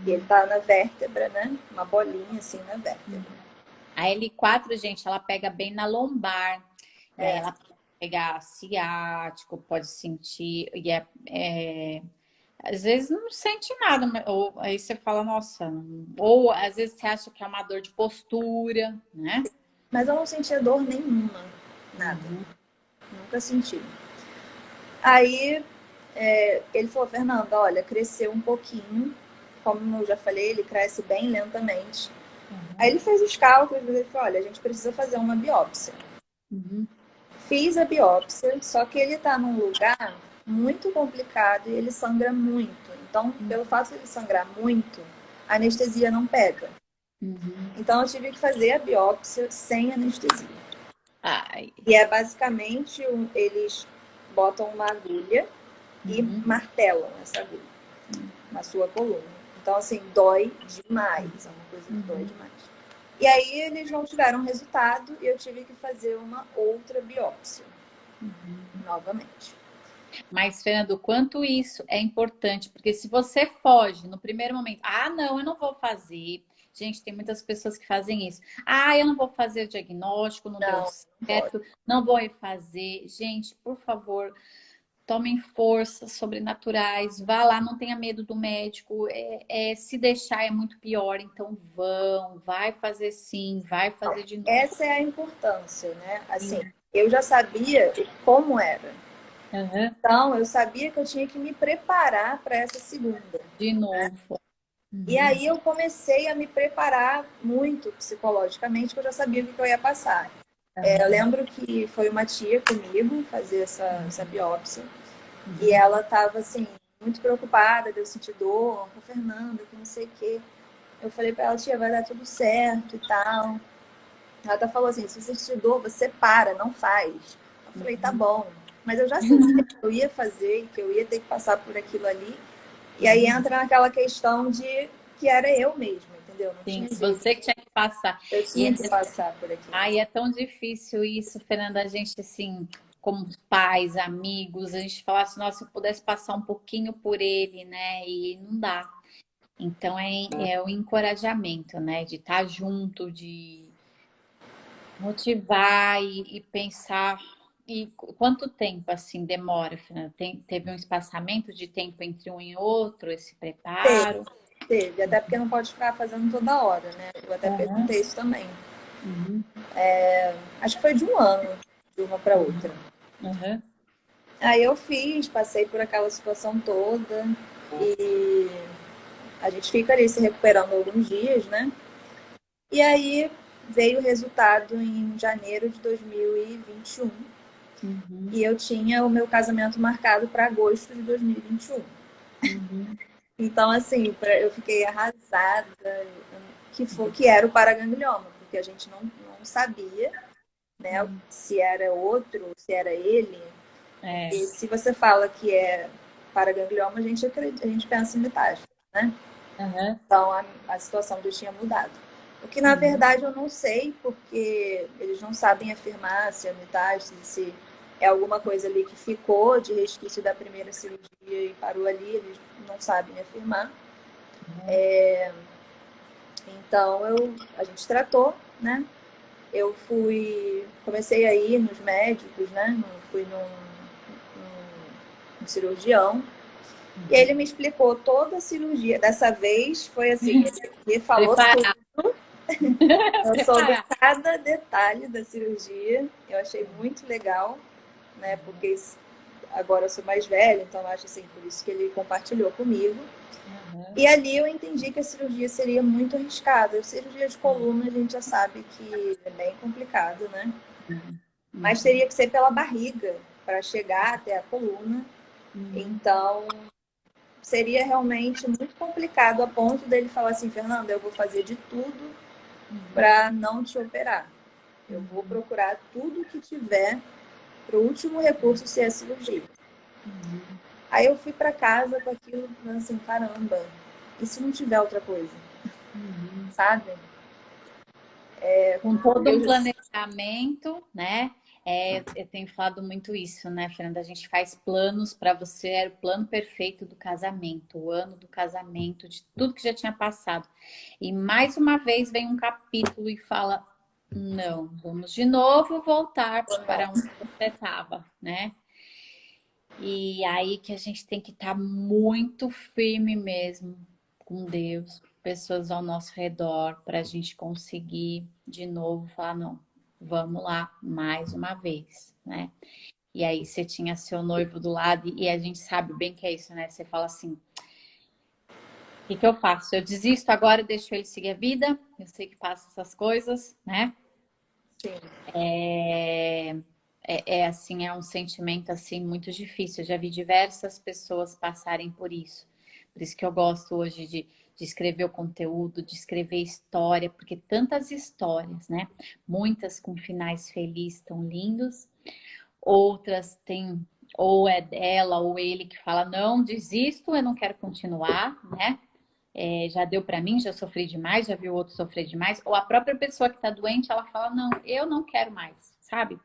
E ele tá na vértebra, né? Uma bolinha assim na vértebra. A L4, gente, ela pega bem na lombar. E aí ela pode pegar ciático, pode sentir. E às vezes não sente nada, ou aí você fala, nossa, ou às vezes você acha que é uma dor de postura, né? Mas eu não sentia dor nenhuma, nada. Nunca senti. Aí ele falou, Fernanda, olha, cresceu um pouquinho. Como eu já falei, ele cresce bem lentamente. Aí ele fez os cálculos e ele falou, olha, a gente precisa fazer uma biópsia. Fiz a biópsia, só que ele tá num lugar muito complicado e ele sangra muito. Então, pelo fato de ele sangrar muito, a anestesia não pega. Então, eu tive que fazer a biópsia sem anestesia. Ai. E é basicamente, eles botam uma agulha e martelam essa agulha na sua coluna. Então, assim, dói demais. É uma coisa que dói demais. E aí, eles não tiveram resultado e eu tive que fazer uma outra biópsia. Novamente. Mas, Fernando, o quanto isso é importante, porque se você foge no primeiro momento, não, eu não vou fazer. Gente, tem muitas pessoas que fazem isso. Eu não vou fazer o diagnóstico, não deu certo, não vou refazer. Gente, por favor, tomem forças sobrenaturais, vá lá, não tenha medo do médico. Se deixar é muito pior, então vai fazer sim, vai fazer de novo. Essa é a importância, né? Assim, eu já sabia como era. Então, eu sabia que eu tinha que me preparar para essa segunda. De novo. E aí eu comecei a me preparar muito psicologicamente, porque eu já sabia o que eu ia passar. Eu lembro que foi uma tia comigo fazer essa biópsia. E ela estava, assim, muito preocupada de eu sentir dor, com a Fernanda, que não sei o quê. Eu falei para ela, tia, vai dar tudo certo e tal. Ela até falou assim, se você sentir dor, você para, não faz. Eu falei, tá bom. Mas eu já sabia que eu ia fazer, que eu ia ter que passar por aquilo ali. E aí entra naquela questão de que era eu mesma, entendeu? Não Sim, tinha você que tinha que passar. Eu tinha que passar por aquilo. É tão difícil isso, Fernanda, a gente assim, como pais, amigos, a gente falar assim, nossa, se eu pudesse passar um pouquinho por ele, né? E não dá. Então é o encorajamento, né? De estar junto, de motivar e pensar. E quanto tempo assim demora, Fernanda? Teve um espaçamento de tempo entre um e outro, esse preparo? Teve, até porque não pode ficar fazendo toda hora, né? Eu até perguntei isso também. Acho que foi de um ano, de uma para outra. Aí eu fiz, passei por aquela situação toda e a gente fica ali se recuperando alguns dias, né? E aí veio o resultado em janeiro de 2021. E eu tinha o meu casamento marcado para agosto de 2021. Então, assim, eu fiquei arrasada que era o paraganglioma, porque a gente não sabia, né, se era outro, se era ele. É. E se você fala que é paraganglioma, a gente pensa em metástase, né? Aham. Então, a situação já tinha mudado. O que, na Uhum. verdade, eu não sei, porque eles não sabem afirmar se é metástase, se é alguma coisa ali que ficou de resquício da primeira cirurgia e parou ali, eles não sabem afirmar. Uhum. Então, a gente tratou, né? Eu comecei a ir nos médicos, né? Fui num cirurgião. E aí ele me explicou toda a cirurgia. Dessa vez foi assim, ele falou tudo. Preparar. Eu soube Preparar. cada detalhe da cirurgia. Eu achei muito legal, né? Porque agora eu sou mais velha, então eu acho assim, por isso que ele compartilhou comigo. Uhum. E ali eu entendi que a cirurgia seria muito arriscada. A cirurgia de coluna a gente já sabe que é bem complicado, né? Mas Uhum. teria que ser pela barriga para chegar até a coluna. Uhum. Então seria realmente muito complicado a ponto dele falar assim, Fernanda, eu vou fazer de tudo Uhum. para não te operar. Eu vou Uhum. procurar tudo que tiver para o último recurso ser a cirurgia. Uhum. Aí eu fui para casa com aquilo, assim, caramba, e se não tiver outra coisa, Uhum. sabe? Com todo um Eu, planejamento, né? Eu tenho falado muito isso, né, Fernanda? A gente faz planos para você, era o plano perfeito do casamento, o ano do casamento, de tudo que já tinha passado. E mais uma vez vem um capítulo e fala: não, vamos de novo voltar para onde você estava, né? E aí que a gente tem que estar muito firme mesmo com Deus, pessoas ao nosso redor, para a gente conseguir de novo falar, não, vamos lá mais uma vez, né? E aí você tinha seu noivo do lado e a gente sabe bem que é isso, né? Você fala assim, o que que eu faço? Eu desisto agora e deixo ele seguir a vida? Eu sei que passa essas coisas, né? sim, É, assim, é um sentimento assim muito difícil. Eu já vi diversas pessoas passarem por isso. Por isso que eu gosto hoje de escrever o conteúdo, de escrever história, porque tantas histórias, né? Muitas com finais felizes, tão lindos, outras têm ou é dela ou ele que fala não, desisto, eu não quero continuar, né? Já deu para mim, já sofri demais, já vi o outro sofrer demais, ou a própria pessoa que está doente, ela fala não, eu não quero mais, sabe?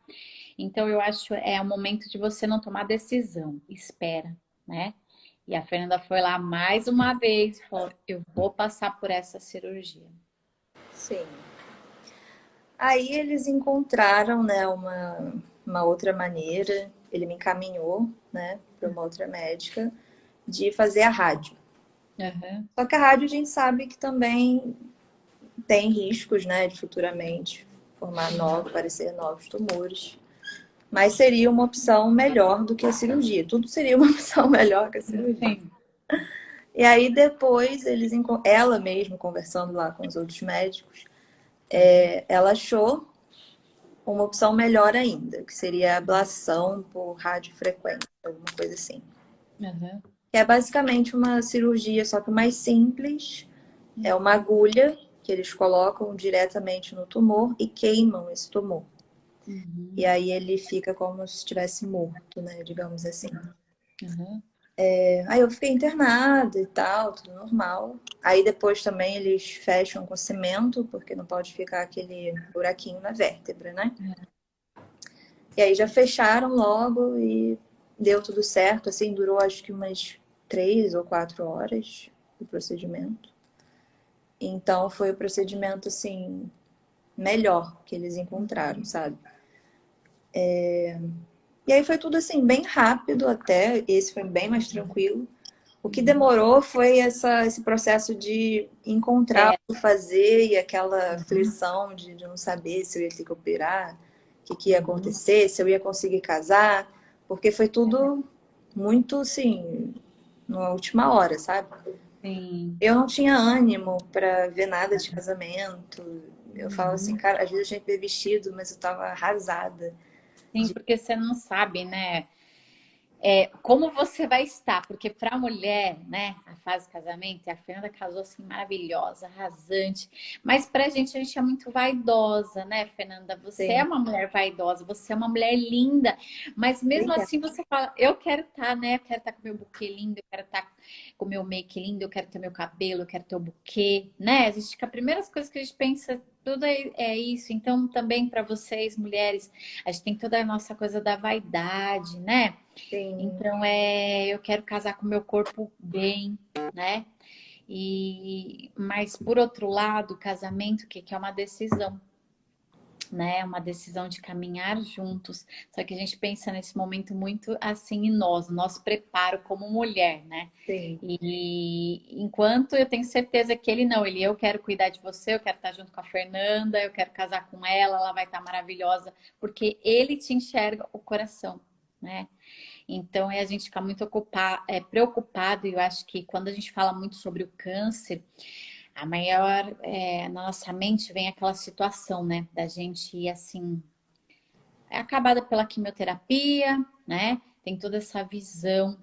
Então eu acho é o momento de você não tomar decisão, espera, né? E a Fernanda foi lá mais uma vez e falou: eu vou passar por essa cirurgia. sim. Aí eles encontraram, né, uma outra maneira, ele me encaminhou, né, para uma outra médica, de fazer a rádio. Uhum. Só que a rádio a gente sabe que também tem riscos, né, de futuramente aparecer novos tumores. Mas seria uma opção melhor do que a cirurgia. Tudo seria uma opção melhor que a cirurgia. Sim. E aí depois ela mesma conversando lá com os outros médicos, ela achou uma opção melhor ainda, que seria a ablação por radiofrequência, alguma coisa assim. Uhum. Que é basicamente uma cirurgia, só que mais simples. É uma agulha que eles colocam diretamente no tumor e queimam esse tumor. E Uhum. aí ele fica como se estivesse morto, né? Digamos assim. Uhum. Aí eu fiquei internada e tal, tudo normal. Aí depois também eles fecham com cimento, porque não pode ficar aquele buraquinho na vértebra, né? E aí já fecharam logo e deu tudo certo, assim, durou acho que umas 3 ou 4 horas o procedimento. Então foi o procedimento, assim, melhor que eles encontraram, sabe? E aí foi tudo assim, bem rápido até, esse foi bem mais tranquilo. O que demorou foi esse processo de encontrar É. o que fazer e aquela aflição de não saber se eu ia ter que operar, o que ia Uhum. acontecer, se eu ia conseguir casar, porque foi tudo muito assim, na última hora, sabe? Sim. Eu não tinha ânimo para ver nada de casamento. Eu falo assim, Uhum. cara, às vezes eu tinha que ver vestido, mas eu tava arrasada. Sim, porque você não sabe, né? como você vai estar, porque para a mulher, né, a fase de casamento, a Fernanda casou assim maravilhosa, arrasante, mas para a gente é muito vaidosa, né, Fernanda? Você é Sim. uma mulher vaidosa, você é uma mulher linda, mas mesmo Obrigada. assim você fala, eu quero estar, né? Eu quero estar com meu buquê lindo, eu quero estar com meu make lindo, eu quero ter meu cabelo, eu quero ter o buquê, né? A gente, a primeiras coisas que a gente pensa tudo é isso. Então, também para vocês, mulheres, a gente tem toda a nossa coisa da vaidade, né? Sim. Então, eu quero casar com o meu corpo bem, né? Mas por outro lado, o casamento, que é uma decisão, né? Uma decisão de caminhar juntos. Só que a gente pensa nesse momento muito assim em nós, nosso preparo como mulher, né? Sim. E enquanto eu tenho certeza que ele não, eu quero cuidar de você, eu quero estar junto com a Fernanda, eu quero casar com ela vai estar maravilhosa, porque ele te enxerga o coração, né? Então, a gente fica muito preocupado, e eu acho que quando a gente fala muito sobre o câncer, a maior, na nossa mente vem aquela situação, né, da gente ir assim, é acabada pela quimioterapia, né, tem toda essa visão.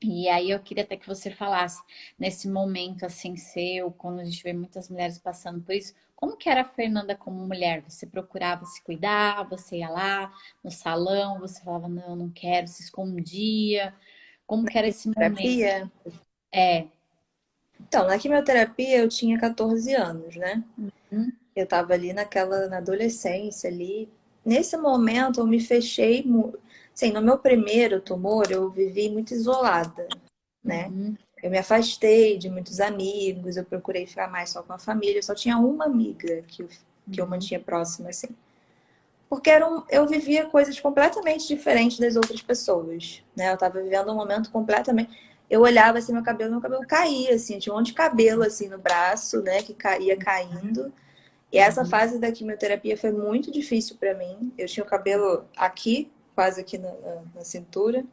E aí eu queria até que você falasse, nesse momento assim seu, quando a gente vê muitas mulheres passando por isso, como que era a Fernanda como mulher? Você procurava se cuidar, você ia lá no salão, você falava, não, eu não quero, se escondia. Como que era esse momento? Terapia? É. Então, na quimioterapia eu tinha 14 anos, né? Hum, Eu tava ali na adolescência ali. Nesse momento eu me fechei, assim, no meu primeiro tumor eu vivi muito isolada, né? uhum, Eu me afastei de muitos amigos, eu procurei ficar mais só com a família. Eu só tinha uma amiga que eu uhum, mantinha próxima, assim. Porque eu vivia coisas completamente diferentes das outras pessoas, né? Eu tava vivendo um momento completamente. Eu olhava assim meu cabelo caía, assim, tinha um monte de cabelo assim no braço, né? Que caía caindo. E essa uhum, fase da quimioterapia foi muito difícil para mim. Eu tinha o cabelo aqui, quase aqui na cintura.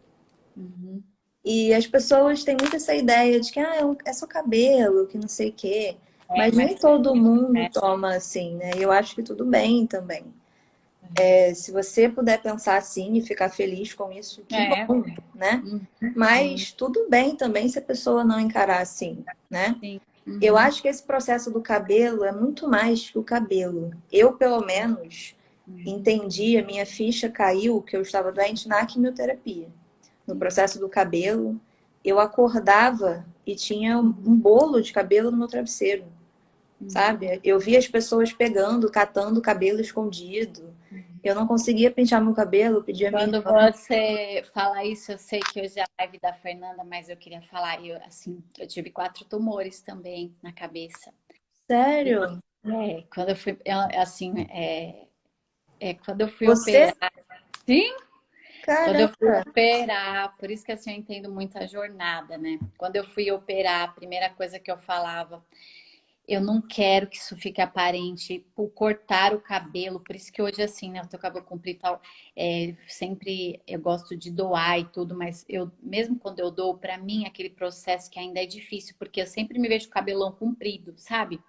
uhum. E as pessoas têm muito essa ideia de que é só cabelo, que não sei o quê. É, Mas nem mas todo mundo é, toma assim, né? E eu acho que tudo bem também. Se você puder pensar assim e ficar feliz com isso, que é, bom, né? uhum, sim, Mas tudo bem também se a pessoa não encarar assim, né? sim, Eu uhum, acho que esse processo do cabelo é muito mais que o cabelo. Eu, pelo menos, uhum, entendi, a minha ficha caiu que eu estava doente na quimioterapia. No sim, processo do cabelo, eu acordava e tinha uhum, um bolo de cabelo no meu travesseiro, uhum, sabe? Eu via as pessoas pegando, catando o cabelo escondido. uhum. Eu não conseguia pentear meu cabelo, pedia a minha Quando irmã. você fala isso, eu sei que hoje é a live da Fernanda, mas eu queria falar, assim, eu tive 4 tumores também na cabeça. E, Sério? quando eu fui, assim, quando eu fui operar, Você? sim, quando eu fui Caramba! operar, por isso que assim, eu entendo muito a jornada, né? Quando eu fui operar, a primeira coisa que eu falava, eu não quero que isso fique aparente por cortar o cabelo. Por isso que hoje, assim, né? Eu tenho cabelo comprido e tal. Sempre eu gosto de doar e tudo, mas eu, mesmo quando eu dou, pra mim, aquele processo que ainda é difícil, porque eu sempre me vejo com o cabelão comprido, sabe?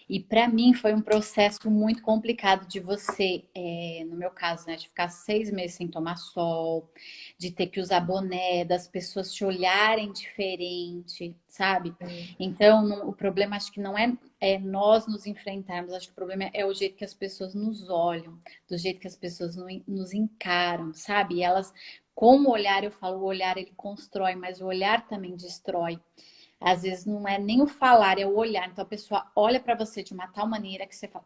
E para mim foi um processo muito complicado de você, no meu caso, né, de ficar 6 meses sem tomar sol, de ter que usar boné, das pessoas te olharem diferente, sabe? Então, o problema acho que não é nós nos enfrentarmos, acho que o problema é o jeito que as pessoas nos olham, do jeito que as pessoas nos encaram, sabe? E elas, com o olhar, eu falo, o olhar ele constrói, mas o olhar também destrói. Às vezes não é nem o falar, é o olhar. Então a pessoa olha para você de uma tal maneira que você fala.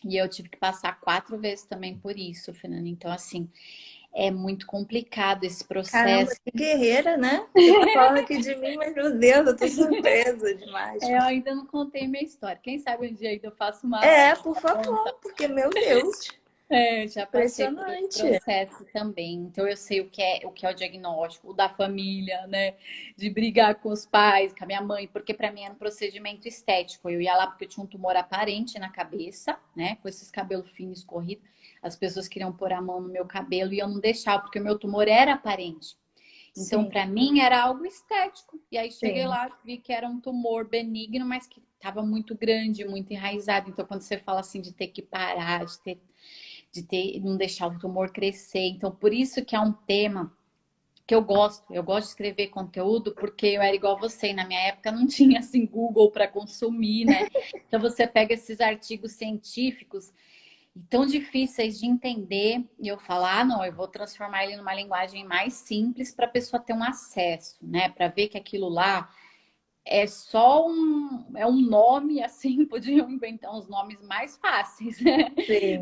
E eu tive que passar 4 vezes também por isso, Fernanda. Então, assim, é muito complicado esse Caramba, processo. que guerreira, né? Você tá falando aqui de mim, mas meu Deus, eu tô surpresa demais. Eu ainda não contei minha história. Quem sabe um dia ainda eu faço uma É, live por pra contar. favor, porque, meu Deus, Eu já passei por esse impressionante. processo também. Então eu sei o que é o diagnóstico, o da família, né? De brigar com os pais, com a minha mãe, porque para mim era um procedimento estético. Eu ia lá porque eu tinha um tumor aparente na cabeça, né? Com esses cabelos finos escorridos. As pessoas queriam pôr a mão no meu cabelo e eu não deixava, porque o meu tumor era aparente. Então, Sim, para mim, era algo estético. E aí cheguei sim. lá, vi que era um tumor benigno, mas que estava muito grande, muito enraizado. Então, quando você fala assim de ter que parar, não deixar o tumor crescer. Então, por isso que é um tema. que eu gosto de escrever conteúdo porque eu era igual você, na minha época não tinha assim Google para consumir, né? Então você pega esses artigos científicos e tão difíceis de entender e eu falo, ah, não, eu vou transformar ele numa linguagem mais simples para a pessoa ter um acesso, né? Para ver que aquilo lá é só um nome, assim, podiam inventar uns nomes mais fáceis, né?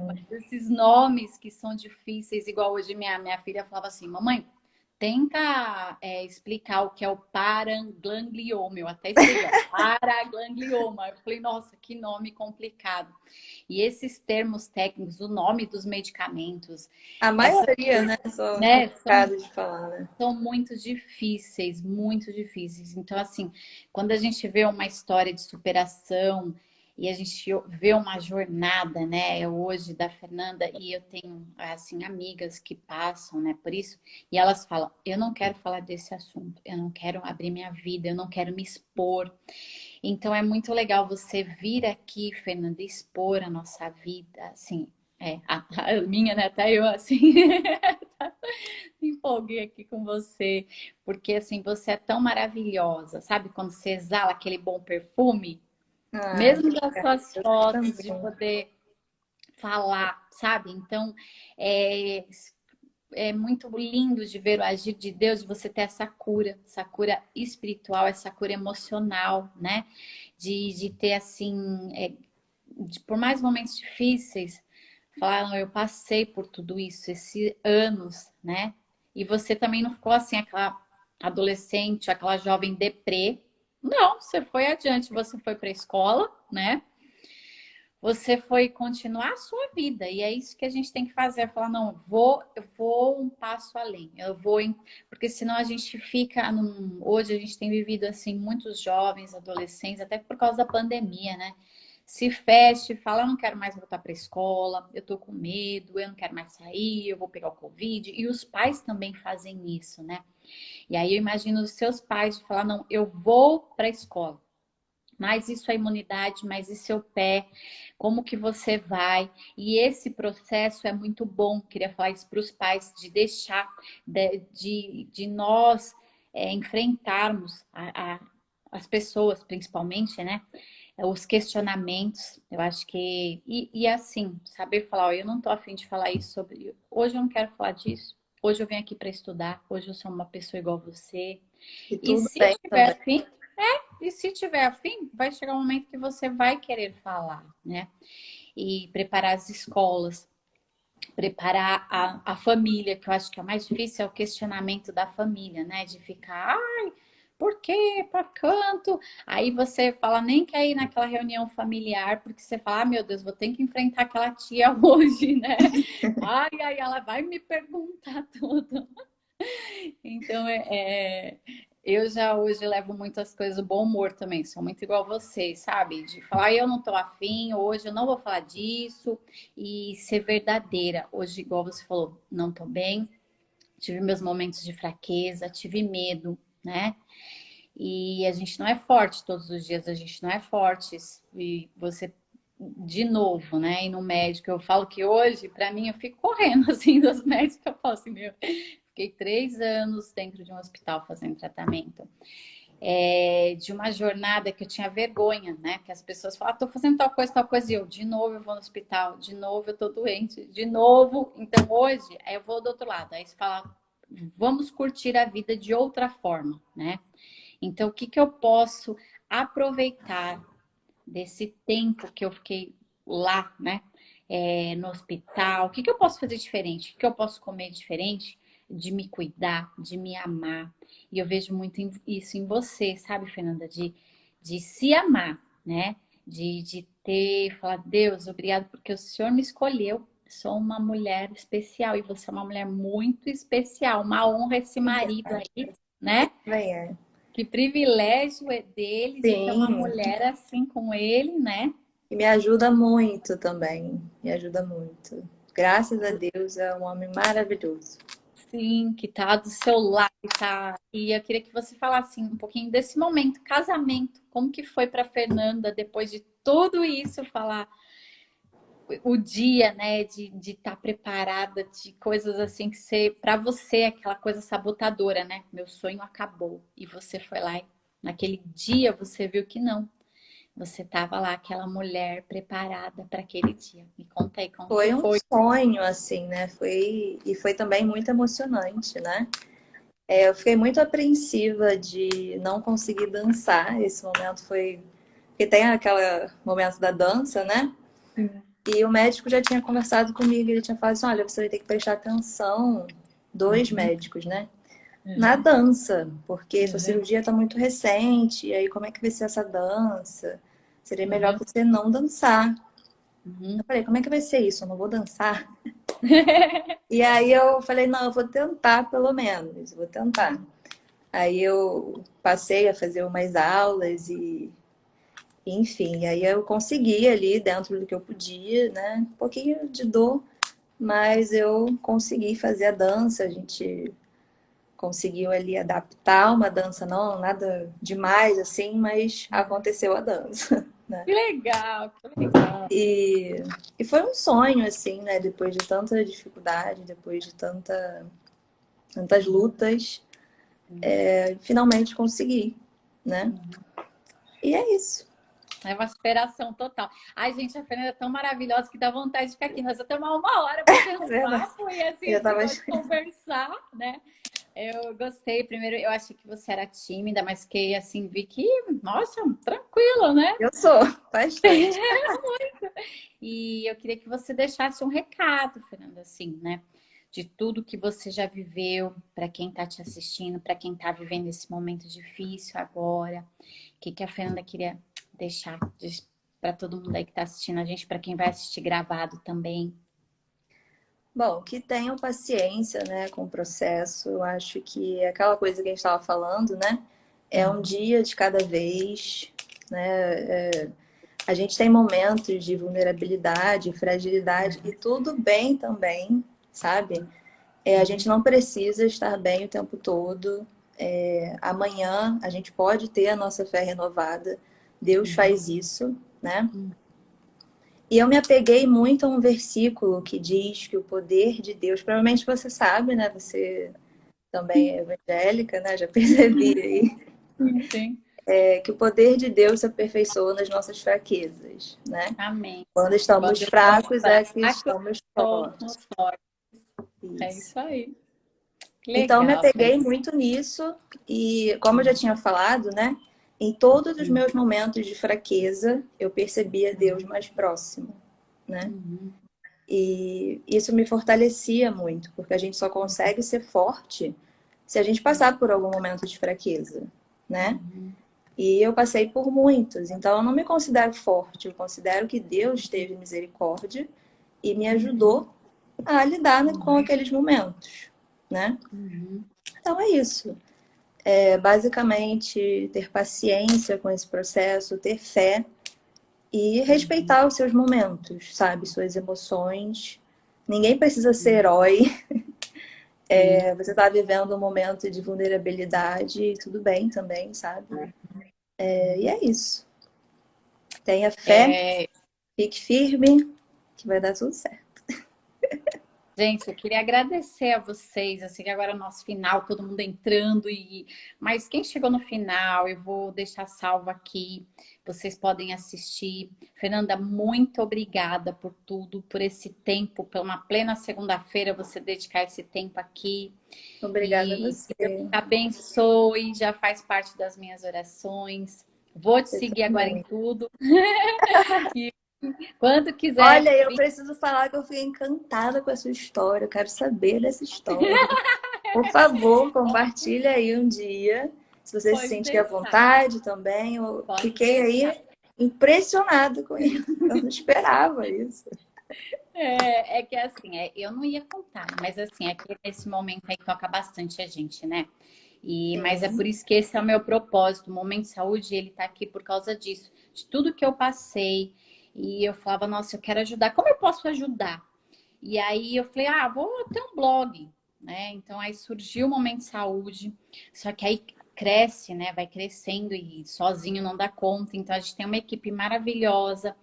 Mas Sim. esses nomes que são difíceis, igual hoje minha filha falava assim, mamãe, tenta explicar o que é o paraganglioma. Eu até escrevi, ó, paraganglioma. Eu falei, nossa, que nome complicado. E esses termos técnicos, o nome dos medicamentos, A essas maioria, coisas, né, são né, complicadas de falar, né? são muito difíceis, muito difíceis. Então, assim, quando a gente vê uma história de superação e a gente vê uma jornada, né, hoje da Fernanda, e eu tenho, assim, amigas que passam, né, por isso, e elas falam: eu não quero falar desse assunto, eu não quero abrir minha vida, eu não quero me expor. Então, é muito legal você vir aqui, Fernanda, expor a nossa vida, assim. A minha, né? Até eu, assim, me empolguei aqui com você, porque assim, você é tão maravilhosa, sabe? Quando você exala aquele bom perfume, Ah, mesmo das suas eu fotos, de também. poder falar, sabe? Então, é, é muito lindo de ver o agir de Deus, de você ter essa cura espiritual, essa cura emocional, né? De ter assim, por mais momentos difíceis, falar, não, eu passei por tudo isso, esses anos, né? E você também não ficou assim, aquela adolescente, aquela jovem deprê. Não, você foi adiante, você foi para a escola, né? Você foi continuar a sua vida. E é isso que a gente tem que fazer, é falar, não, eu vou um passo além. Porque senão a gente fica hoje a gente tem vivido assim muitos jovens, adolescentes, até por causa da pandemia, né? Se fecha, fala, eu não quero mais voltar para a escola, eu tô com medo, eu não quero mais sair, eu vou pegar o Covid. E os pais também fazem isso, né? E aí eu imagino os seus pais de falar, não, eu vou para a escola. Mas isso é imunidade, mas e seu pé? Como que você vai? E esse processo é muito bom, queria falar isso para os pais, de deixar, de nós enfrentarmos as pessoas, principalmente, né? Os questionamentos, eu acho que. E assim, saber falar, ó, eu não tô afim de falar isso sobre. Hoje eu não quero falar disso. Hoje eu venho aqui para estudar. Hoje eu sou uma pessoa igual você. E E tudo se bem tiver também. afim, e se tiver afim, vai chegar um momento que você vai querer falar, né? E preparar as escolas, preparar a família, que eu acho que é o mais difícil, é o questionamento da família, né? De ficar, ai, por quê? Para canto? Aí você fala, nem quer ir naquela reunião familiar, porque você fala, ah, meu Deus, vou ter que enfrentar aquela tia hoje, né? Ai, ai, ela vai me perguntar tudo. Então, eu já hoje levo muitas coisas do bom humor também, sou muito igual vocês, sabe? De falar, eu não tô afim, hoje eu não vou falar disso, e ser verdadeira. Hoje, igual você falou, não tô bem, tive meus momentos de fraqueza, tive medo, né? E a gente não é forte todos os dias, a gente não é forte. E você, de novo, né? E no médico, eu falo que hoje, para mim, eu fico correndo assim dos médicos, eu falo assim, meu, fiquei 3 anos dentro de um hospital fazendo tratamento. De uma jornada que eu tinha vergonha, né? Que as pessoas falam, ah, tô fazendo tal coisa, e eu, de novo eu vou no hospital, de novo eu tô doente, de novo. Então hoje, aí eu vou do outro lado, aí você fala, vamos curtir a vida de outra forma, né? Então, o que que eu posso aproveitar desse tempo que eu fiquei lá, né? No hospital, o que que eu posso fazer diferente? O que que eu posso comer diferente? De me cuidar, de me amar. E eu vejo muito isso em você, sabe, Fernanda? De se amar, né? De ter, falar, Deus, obrigado porque o Senhor me escolheu. Sou uma mulher especial e você é uma mulher muito especial. Uma honra esse marido Obrigada. aí, né? Também é. Que privilégio é dele de ter uma Sim, mulher assim com ele, né? e me ajuda muito também. Me ajuda muito. Graças a Deus, é um homem maravilhoso. Sim, que tá do seu lado, tá? E eu queria que você falasse um pouquinho desse momento, casamento, como que foi para Fernanda depois de tudo isso falar, o dia, né, de estar preparada, de coisas assim que você, para você, é aquela coisa sabotadora, né? Meu sonho acabou. E você foi lá e naquele dia você viu que não. Você estava lá, aquela mulher preparada para aquele dia. Me conta aí como que Foi um foi. sonho, assim, né? E foi também muito emocionante, né? Eu fiquei muito apreensiva de não conseguir dançar. Esse momento foi. Porque tem aquele momento da dança, né? E o médico já tinha conversado comigo, ele tinha falado assim, olha, você vai ter que prestar atenção, dois médicos, né? Na dança, porque sua cirurgia está muito recente, e aí como é que vai ser essa dança? Seria melhor você não dançar. Eu falei, como é que vai ser isso? Eu não vou dançar? E aí eu falei, não, eu vou tentar pelo menos, vou tentar. Aí eu passei a fazer umas aulas e, enfim, aí eu consegui ali dentro do que eu podia, né? Um pouquinho de dor, mas eu consegui fazer a dança, a gente conseguiu ali adaptar uma dança, não nada demais assim, mas aconteceu a dança, né? Que legal, que legal. E foi um sonho, assim, né? Depois de tanta dificuldade, depois de tantas lutas, finalmente consegui, né? E é isso. É uma superação total. Ai, gente, a Fernanda é tão maravilhosa que dá vontade de ficar aqui. Nós vamos tomar uma hora batendo É um verdade. papo e assim, Eu a já gente tava. pode conversar, né? Eu gostei. Primeiro, eu achei que você era tímida, mas que assim, vi que, nossa, tranquila, né? Eu sou, bastante. E eu queria que você deixasse um recado, Fernanda, assim, né? De tudo que você já viveu, para quem está te assistindo, para quem está vivendo esse momento difícil agora. O que a Fernanda queria deixar para todo mundo aí que está assistindo a gente, para quem vai assistir gravado também? Bom, que tenham paciência, né, com o processo. Eu acho que é aquela coisa que a gente estava falando, né? É um dia de cada vez, né? A gente tem momentos de vulnerabilidade, fragilidade, e tudo bem também, sabe? A gente não precisa estar bem o tempo todo. Amanhã a gente pode ter a nossa fé renovada. Deus faz isso, né? E eu me apeguei muito a um versículo que diz que o poder de Deus, provavelmente você sabe, né? Você também é evangélica, né? Já percebi aí. Sim, sim. Que o poder de Deus se aperfeiçoa nas nossas fraquezas, né? Amém. Quando estamos Quando estamos fracos é que fracos, estamos fortes. somos fortes. É Isso. isso aí. Que Então, eu me legal, apeguei Fernanda. muito nisso e, como eu já tinha falado, né? Em todos os meus momentos de fraqueza, eu percebia Deus mais próximo, né? E isso me fortalecia muito, porque a gente só consegue ser forte se a gente passar por algum momento de fraqueza, né? E eu passei por muitos, então eu não me considero forte, eu considero que Deus teve misericórdia e me ajudou a lidar com aqueles momentos, né? Então é isso. É basicamente ter paciência com esse processo, ter fé e respeitar os seus momentos, sabe? Suas emoções. Ninguém precisa ser herói. Você está vivendo um momento de vulnerabilidade, tudo bem também, sabe? E é isso. Tenha fé, É, fique firme, que vai dar tudo certo. gente, eu queria agradecer a vocês. Eu sei que agora é o nosso final, todo mundo entrando mas quem chegou no final, eu vou deixar salvo aqui. Vocês podem assistir. Fernanda, muito obrigada por tudo, por esse tempo, por uma plena segunda-feira você dedicar esse tempo aqui. Obrigada a E você. que Deus te abençoe, já faz parte das minhas orações. Vou te Você seguir agora em também. tudo. E quando quiser Olha, eu vir, preciso falar que eu fiquei encantada com a sua história. Eu quero saber dessa história. Por favor, compartilha aí um dia. Se você se pode sentir à deixar. vontade também. Eu Pode fiquei deixar. aí impressionada com isso. Eu não esperava isso. É que assim, eu não ia contar, mas assim, é que esse momento aí toca bastante a gente, né? Mas é por Sim, isso que esse é o meu propósito. O Momento de Saúde, ele tá aqui por causa disso, de tudo que eu passei. E eu falava, nossa, eu quero ajudar. Como eu posso ajudar? E aí eu falei, vou ter um blog, né? Então aí surgiu o Momento de Saúde, só que aí cresce, né? Vai crescendo e sozinho não dá conta. Então a gente tem uma equipe maravilhosa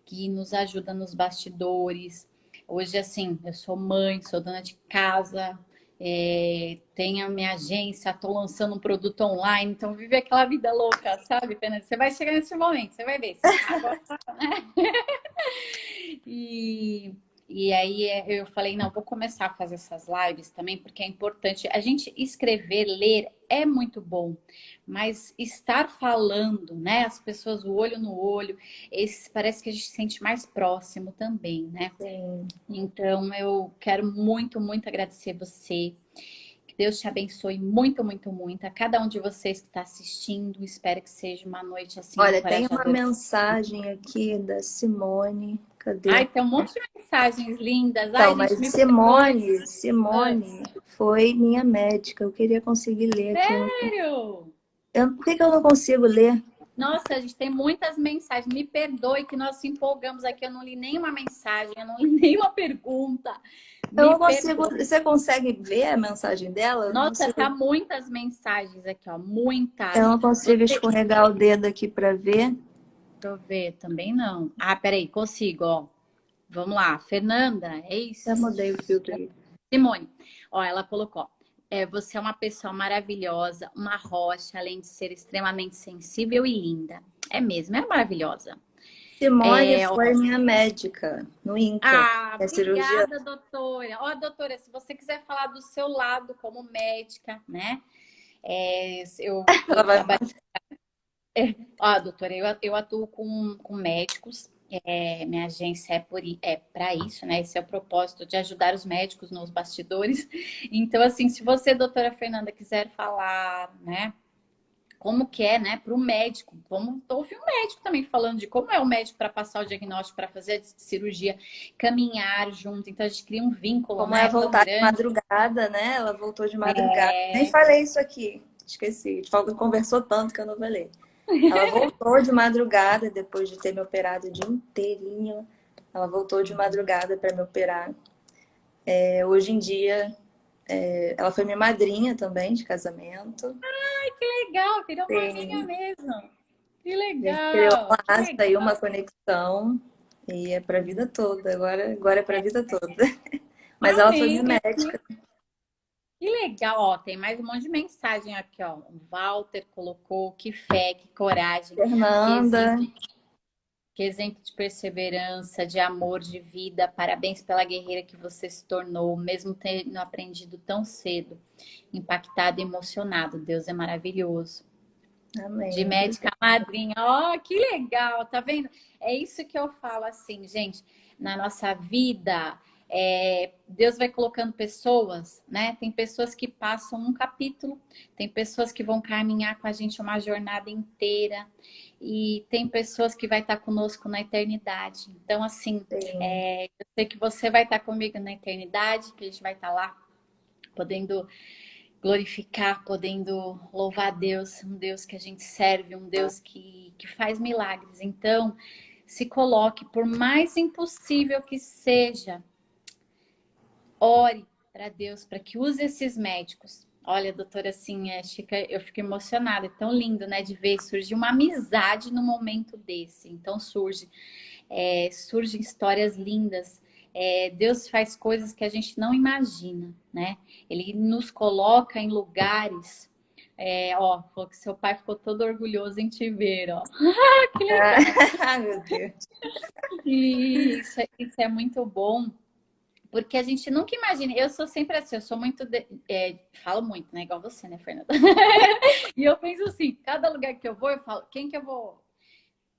que nos ajuda nos bastidores. Hoje, assim, eu sou mãe, sou dona de casa, tenho a minha agência, estou lançando um produto online, então vive aquela vida louca, sabe, Fernanda? Você vai chegar nesse momento, você vai ver. Você tá agora, né? E, e aí eu falei, não, vou começar a fazer essas lives também, porque é importante. A gente escrever, ler é muito bom, mas estar falando, né? As pessoas, o olho no olho, parece que a gente se sente mais próximo também, né? Sim. Então eu quero muito, muito agradecer você. Que Deus te abençoe muito, muito, muito. A cada um de vocês que está assistindo, espero que seja uma noite assim Olha, tem uma encorajadora. mensagem aqui da Simone. Cadê? Ai, tem um monte de mensagens lindas. Ai, Então, gente, mas me perdoe. Simone foi minha médica. Eu queria conseguir ler aqui. Sério? Por que que eu não consigo ler? Nossa, a gente tem muitas mensagens. Me perdoe que nós se empolgamos aqui. Eu não li nenhuma mensagem, eu não li nenhuma pergunta. Eu Me não consigo. perdoe. Você consegue ver a mensagem dela? Eu não Nossa, tá consigo, muitas mensagens aqui, ó. eu Muitas. não consigo Você... escorregar o dedo aqui para ver. Deixa eu ver, também não. Ah, peraí, consigo, ó. Vamos lá. Fernanda, é Já isso. mudei o filtro aí. Simone, ó, ela colocou. Você é uma pessoa maravilhosa, uma rocha, além de ser extremamente sensível e linda. É mesmo, é maravilhosa. Simone Ó, foi minha médica no INCA, a cirurgia. obrigada, doutora. Ó, doutora, se você quiser falar do seu lado como médica, né? Eu Ela vai. trabalho. Ó, doutora, eu atuo com médicos. Minha agência para isso, né? Esse é o propósito de ajudar os médicos nos bastidores. Então, assim, se você, doutora Fernanda, quiser falar, né? Como que é, né, para o médico. Vamos ouvir o médico também falando de como é o médico para passar o diagnóstico, para fazer a cirurgia, caminhar junto. Então, a gente cria um vínculo, Como é né, tão voltar de grande. madrugada, né? Ela voltou de madrugada. Nem falei isso aqui, esqueci. De falta conversou tanto que eu não falei. Ela voltou de madrugada depois de ter me operado o dia inteirinho. Ela voltou de madrugada para me operar. Hoje em dia, ela foi minha madrinha também de casamento. Ai, que legal, virou madrinha Sim, mesmo. Que a gente criou um legal, que laço aí, legal. uma conexão. E é para a vida toda. Agora é para a vida toda. Mas ela foi minha Amém. médica. Que legal, ó, tem mais um monte de mensagem aqui, ó. O Walter colocou que fé, que coragem, que Fernanda. exemplo, que exemplo de perseverança, de amor, de vida. Parabéns pela guerreira que você se tornou, mesmo tendo aprendido tão cedo. Impactado e emocionado. Deus é maravilhoso. De Amém. médica madrinha. Ó, que legal, tá vendo? É isso que eu falo assim, gente, na nossa vida, Deus vai colocando pessoas, né? Tem pessoas que passam um capítulo, tem pessoas que vão caminhar com a gente uma jornada inteira, e tem pessoas que vai estar conosco na eternidade. Então, assim, Sim. eu sei que você vai estar comigo na eternidade, que a gente vai estar lá podendo glorificar, podendo louvar a Deus, um Deus que a gente serve, um Deus que faz milagres. Então, se coloque, por mais impossível que seja, ore para Deus, para que use esses médicos. Olha, doutora, assim, Chica, eu fico emocionada, é tão lindo, né, de ver surgir uma amizade no momento desse. Então, surgem histórias lindas. Deus faz coisas que a gente não imagina, né? Ele nos coloca em lugares. Ó, falou que seu pai ficou todo orgulhoso em te ver, ó. Que legal! Ah, meu Deus. E isso é muito bom, porque a gente nunca imagina. Eu sou sempre assim, eu sou muito. Falo muito, né? Igual você, né, Fernanda? E eu penso assim: cada lugar que eu vou, eu falo, quem que eu vou.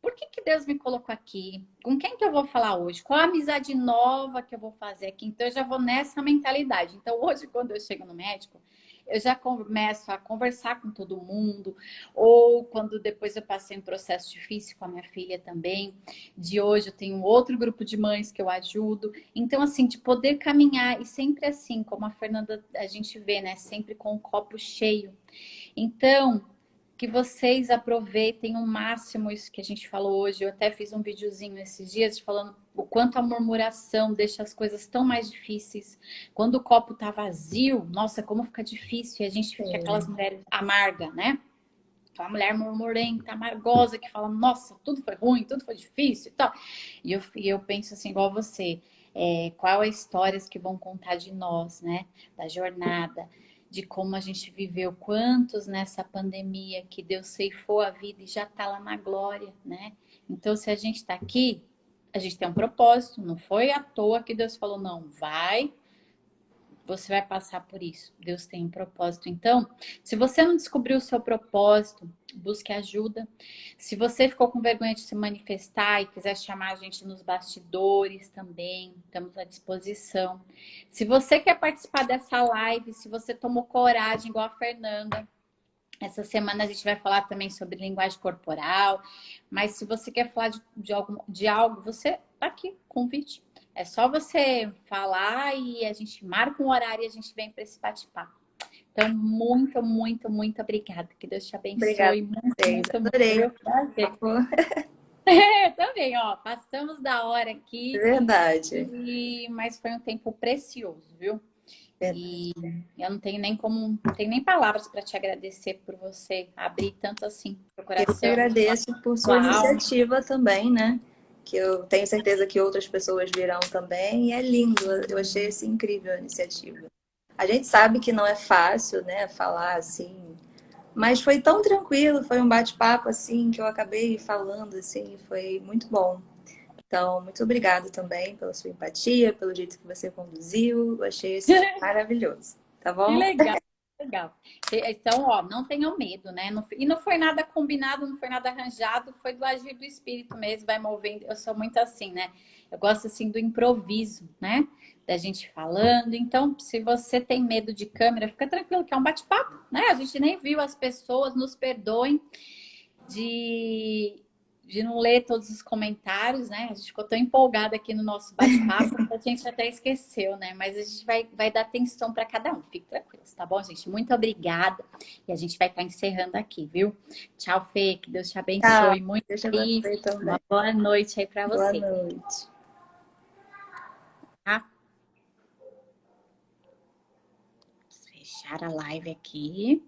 Por que Deus me colocou aqui? Com quem que eu vou falar hoje? Qual a amizade nova que eu vou fazer aqui? Então, eu já vou nessa mentalidade. Então, hoje, quando eu chego no médico, eu já começo a conversar com todo mundo. Ou quando depois eu passei um processo difícil com a minha filha também. De hoje, eu tenho um outro grupo de mães que eu ajudo. Então, assim, de poder caminhar. E sempre assim, como a Fernanda, a gente vê, né? Sempre com o copo cheio. Então, que vocês aproveitem o máximo isso que a gente falou hoje. Eu até fiz um videozinho esses dias falando o quanto a murmuração deixa as coisas tão mais difíceis. Quando o copo tá vazio, nossa, como fica difícil e a gente fica aquelas Sim. mulheres amargas, né? aquela mulher murmurenta, amargosa, que fala, nossa, tudo foi ruim, tudo foi difícil e tal. E eu penso assim, igual você, qual as histórias que vão contar de nós, né? Da jornada, de como a gente viveu, quantos nessa pandemia que Deus ceifou a vida e já tá lá na glória, né? Então, se a gente tá aqui, a gente tem um propósito, não foi à toa que Deus falou, não, você vai passar por isso. Deus tem um propósito. Então, se você não descobriu o seu propósito, busque ajuda. Se você ficou com vergonha de se manifestar e quiser chamar a gente nos bastidores também, estamos à disposição. Se você quer participar dessa live, se você tomou coragem, igual a Fernanda, essa semana a gente vai falar também sobre linguagem corporal, mas se você quer falar de algo, você tá aqui, convite. É só você falar e a gente marca um horário e a gente vem para esse bate-papo. Então, muito, muito, muito obrigada. Que Deus te Obrigada abençoe a muito, vocês. muito, muito. Adorei. Foi um prazer. Também, ó, passamos da hora É aqui, verdade. mas foi um tempo precioso, viu? Verdade. E eu não tenho nem palavras para te agradecer por você abrir tanto assim o Eu que coração, agradeço por sua sua alma. iniciativa também, né? Que eu tenho certeza que outras pessoas virão também. E é lindo, eu achei assim, incrível a iniciativa. A gente sabe que não é fácil, né, falar assim, mas foi tão tranquilo, foi um bate-papo assim que eu acabei falando assim, foi muito bom. Então, muito obrigada também pela sua empatia, pelo jeito que você conduziu. Eu achei assim, maravilhoso, tá Que bom? legal, legal. Então, ó, não tenham medo, né? E não foi nada combinado, não foi nada arranjado, foi do agir do espírito mesmo, vai movendo. Eu sou muito assim, né? Eu gosto assim do improviso, né? Da gente falando. Então, se você tem medo de câmera, fica tranquilo, que é um bate-papo, né? A gente nem viu as pessoas, nos perdoem de, de não ler todos os comentários, né? A gente ficou tão empolgada aqui no nosso bate-papo que a gente até esqueceu, né? Mas a gente vai dar atenção para cada um. Fique tranquilo, tá bom, gente? Muito obrigada. E a gente vai estar encerrando aqui, viu? Tchau, Fê. Que Deus te Tchau. abençoe muito Deixa aí. você também. Uma boa noite aí para Boa você, noite. tá? Vou fechar a live aqui.